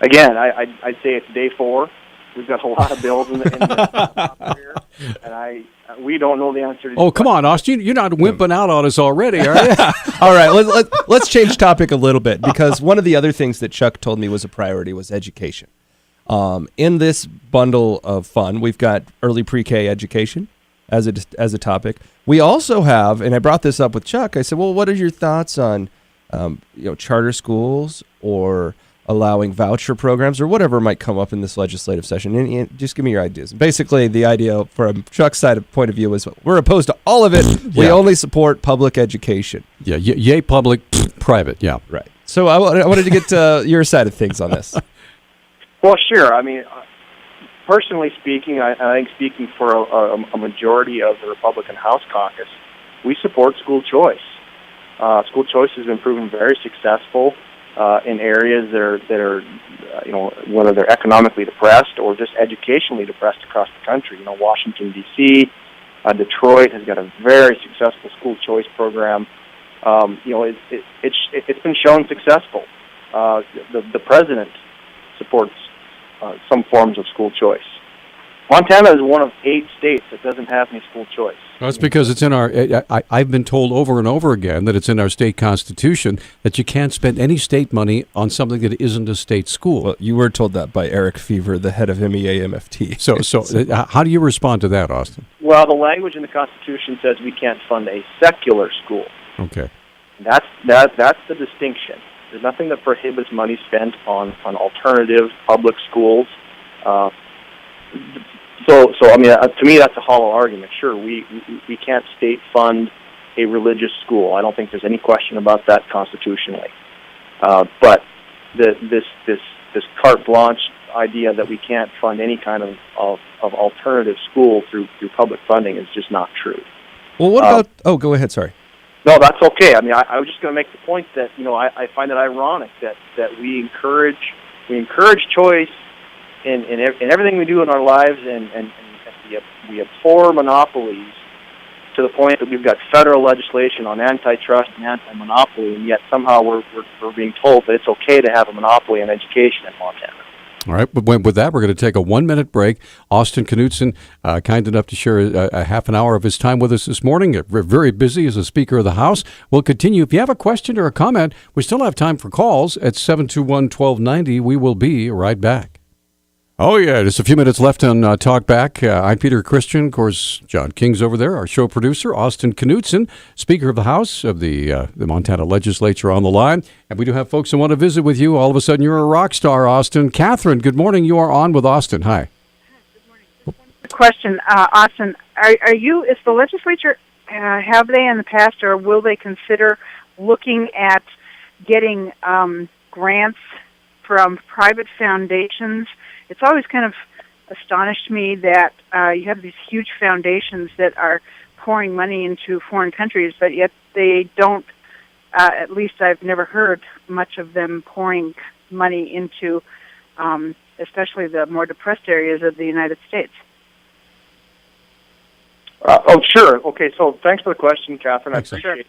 Again, I'd say it's day 4. We've got a lot of bills in the here, and we don't know the answer to. Oh, come on, Austin! You're not wimping out on us already, are you? All right, let's change topic a little bit, because one of the other things that Chuck told me was a priority was education. In this bundle of fun, we've got early pre-K education as a topic. We also have, and I brought this up with Chuck. I said, well, what are your thoughts on charter schools or allowing voucher programs or whatever might come up in this legislative session? And just give me your ideas. Basically, the idea from Chuck's point of view is we're opposed to all of it. We only support public education. Yeah, yay public, private, yeah. Right. So I wanted to get your side of things on this. Well, sure. I mean, personally speaking, I think speaking for a majority of the Republican House caucus, we support school choice. School choice has been proven very successful in areas that are whether they're economically depressed or just educationally depressed across the country. Washington, D.C., Detroit has got a very successful school choice program. It's been shown successful. The president supports some forms of school choice. Montana is one of 8 states that doesn't have any school choice. Well, that's because it's in our. I've been told over and over again that it's in our state constitution that you can't spend any state money on something that isn't a state school. Well, you were told that by Eric Fever, the head of MEA MFT. So how do you respond to that, Austin? Well, the language in the Constitution says we can't fund a secular school. Okay. That's the distinction. There's nothing that prohibits money spent on alternative public schools. So I mean, to me, that's a hollow argument. Sure, we can't state fund a religious school. I don't think there's any question about that constitutionally. But this carte blanche idea that we can't fund any kind of alternative school through public funding is just not true. Well, what about? Oh, go ahead. Sorry. No, that's okay. I mean, I was just going to make the point that I find it ironic that we encourage choice in everything we do in our lives, and we abhor monopolies to the point that we've got federal legislation on antitrust and anti-monopoly, and yet somehow we're being told that it's okay to have a monopoly on education in Montana. All right, but with that, we're going to take a 1-minute break. Austin Knudsen, kind enough to share a half an hour of his time with us this morning. We're very busy as a Speaker of the House. We'll continue. If you have a question or a comment, we still have time for calls at 721-1290. We will be right back. Oh, yeah, just a few minutes left on Talk Back. I'm Peter Christian. Of course, John King's over there, our show producer. Austin Knudsen, Speaker of the House of the Montana Legislature, on the line. And we do have folks who want to visit with you. All of a sudden, you're a rock star, Austin. Catherine, good morning. You are on with Austin. Hi. Question, Austin, is the legislature have they in the past, or will they consider looking at getting grants from private foundations? It's always kind of astonished me that you have these huge foundations that are pouring money into foreign countries, but yet they don't, at least I've never heard much of them pouring money into especially the more depressed areas of the United States. Sure. Okay, so thanks for the question, Catherine. I appreciate it.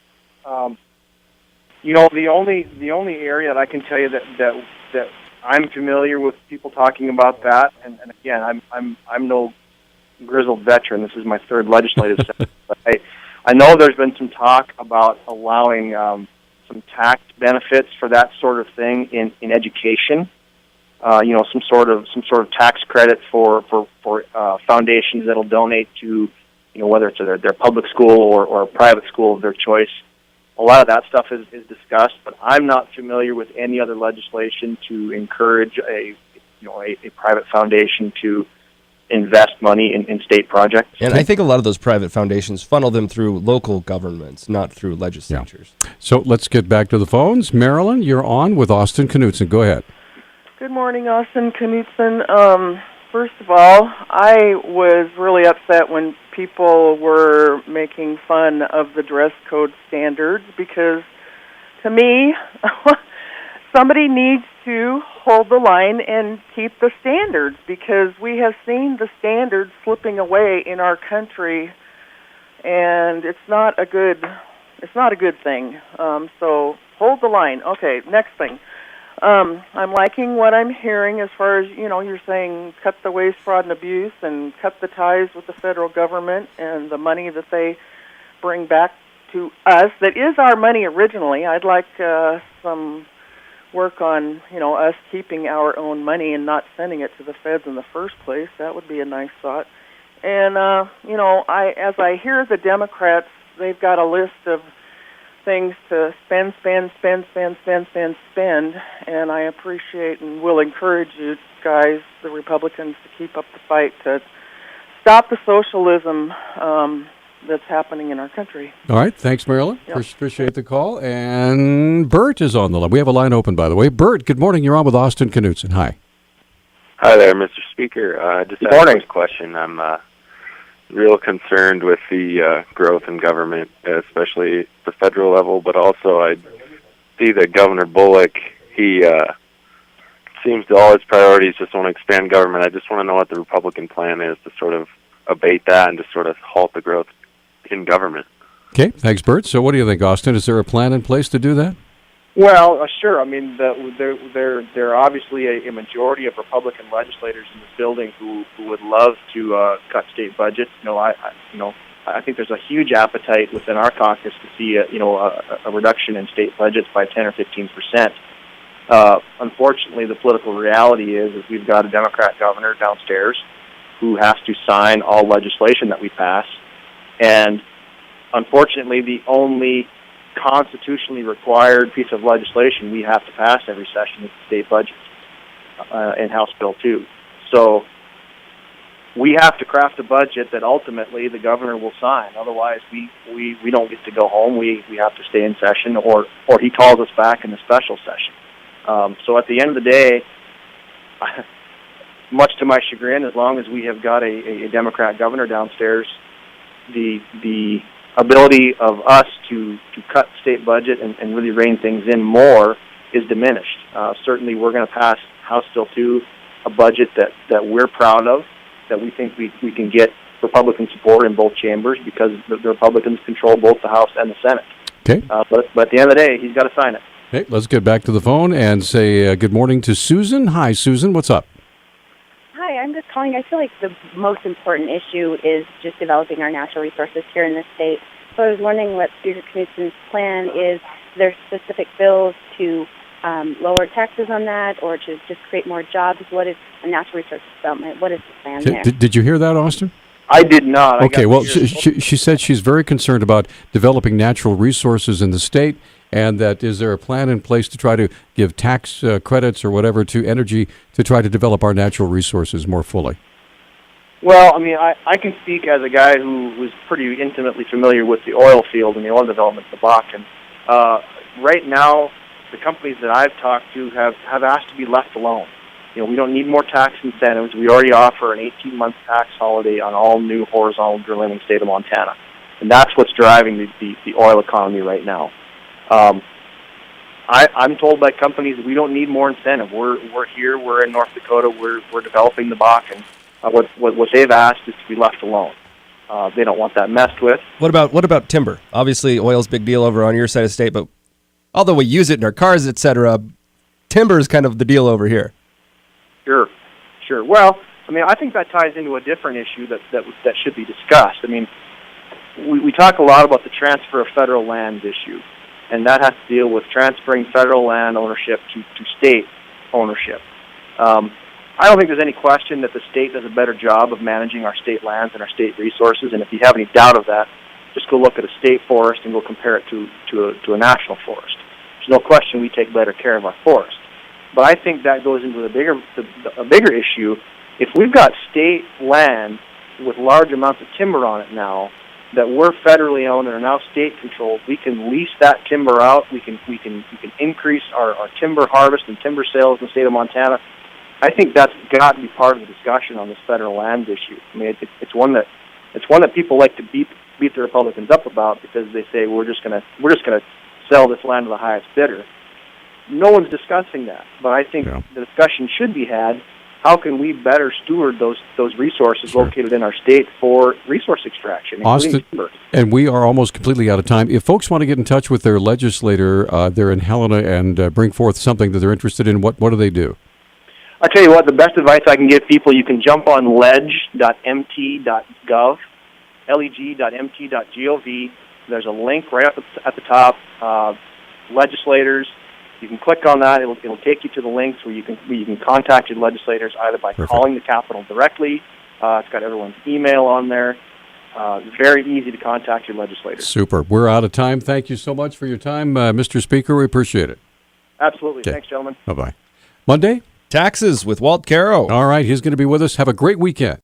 The only area that I can tell you that I'm familiar with people talking about that, and again, I'm no grizzled veteran. This is my third legislative session, but I know there's been some talk about allowing some tax benefits for that sort of thing in education. Some sort of tax credit for foundations that'll donate to, whether it's their public school or a private school of their choice. A lot of that stuff is discussed, but I'm not familiar with any other legislation to encourage a private foundation to invest money in state projects. And I think a lot of those private foundations funnel them through local governments, not through legislatures. Yeah. So let's get back to the phones. Marilyn, you're on with Austin Knudsen. Go ahead. Good morning, Austin Knudsen. First of all, I was really upset when people were making fun of the dress code standards because, to me, somebody needs to hold the line and keep the standards, because we have seen the standards slipping away in our country, and it's not a good thing. So hold the line. Okay, next thing. I'm liking what I'm hearing as far as, you're saying cut the waste, fraud, and abuse, and cut the ties with the federal government and the money that they bring back to us. That is our money originally. I'd like some work on, us keeping our own money and not sending it to the feds in the first place. That would be a nice thought. And, as I hear the Democrats, they've got a list of things to spend, and I appreciate and will encourage you guys, the Republicans, to keep up the fight to stop the socialism that's happening in our country. All right. Thanks, Marilyn. Yep. Appreciate the call. And Bert is on the line. We have a line open, by the way. Bert, good morning. You're on with Austin Knudsen. Hi. Hi there, Mr. Speaker. I just have a quick question. I'm real concerned with the growth in government, especially the federal level, but also I see that Governor Bullock, he seems to all his priorities just want to expand government. I just want to know what the Republican plan is to sort of abate that and to sort of halt the growth in government. Okay, thanks, Bert. So what do you think, Austin? Is there a plan in place to do that? Well, sure. I mean, there are obviously a majority of Republican legislators in this building who would love to cut state budgets. I think there's a huge appetite within our caucus to see a reduction in state budgets by 10 or 15%. Unfortunately, the political reality is we've got a Democrat governor downstairs who has to sign all legislation that we pass, and unfortunately, the only constitutionally required piece of legislation we have to pass every session is the state budget and House Bill 2. So we have to craft a budget that ultimately the governor will sign. Otherwise, we don't get to go home. We have to stay in session, or he calls us back in a special session. So at the end of the day, much to my chagrin, as long as we have got a Democrat governor downstairs, the ability of us to cut state budget and really rein things in more is diminished. Certainly we're going to pass House Bill 2, a budget that we're proud of, that we think we can get Republican support in both chambers because the Republicans control both the House and the Senate. Okay. But at the end of the day, he's got to sign it. Okay, let's get back to the phone and say good morning to Susan. Hi, Susan. What's up? Hi, I'm just calling. I feel like the most important issue is just developing our natural resources here in the state. So I was wondering what Speaker Knudsen's plan is. Are there specific bills to lower taxes on that, or to just create more jobs? What is a natural resources development? What is the plan there? Did you hear that, Austin? I did not. Okay, well, she said she's very concerned about developing natural resources in the state, and that is there a plan in place to try to give tax credits or whatever to energy to try to develop our natural resources more fully? Well, I mean, I can speak as a guy who was pretty intimately familiar with the oil field and the oil development in the Bakken. Right now, the companies that I've talked to have asked to be left alone. You know, we don't need more tax incentives. We already offer an 18-month tax holiday on all new horizontal drilling in the state of Montana. And that's what's driving the oil economy right now. I'm told by companies that we don't need more incentive. We're here. We're in North Dakota. We're developing the Bakken. What they've asked is to be left alone. They don't want that messed with. What about timber? Obviously, oil's a big deal over on your side of the state, but although we use it in our cars, etc., timber is kind of the deal over here. Sure. Well, I mean, I think that ties into a different issue that should be discussed. I mean, we talk a lot about the transfer of federal land issue, and that has to deal with transferring federal land ownership to state ownership. I don't think there's any question that the state does a better job of managing our state lands and our state resources, and if you have any doubt of that, just go look at a state forest and go compare it to a national forest. There's no question we take better care of our forest. But I think that goes into a bigger issue. If we've got state land with large amounts of timber on it now that we're federally owned and are now state controlled, we can lease that timber out. We can increase our timber harvest and timber sales in the state of Montana. I think that's got to be part of the discussion on this federal land issue. I mean, it's one that people like to beat the Republicans up about because they say we're just gonna sell this land to the highest bidder. No one's discussing that, but I think the discussion should be had. How can we better steward those resources located in our state for resource extraction, Austin, timber? And we are almost completely out of time. If folks want to get in touch with their legislator, they're in Helena, and bring forth something that they're interested in, what do they do? I'll tell you what, the best advice I can give people, you can jump on leg.mt.gov, leg.mt.gov. There's a link right up at the top, legislators. You can click on that. It'll take you to the links where you can contact your legislators either by calling the Capitol directly. It's got everyone's email on there. It's very easy to contact your legislators. Super. We're out of time. Thank you so much for your time, Mr. Speaker. We appreciate it. Absolutely. Okay. Thanks, gentlemen. Bye-bye. Monday? Taxes with Walt Caro. All right. He's going to be with us. Have a great weekend.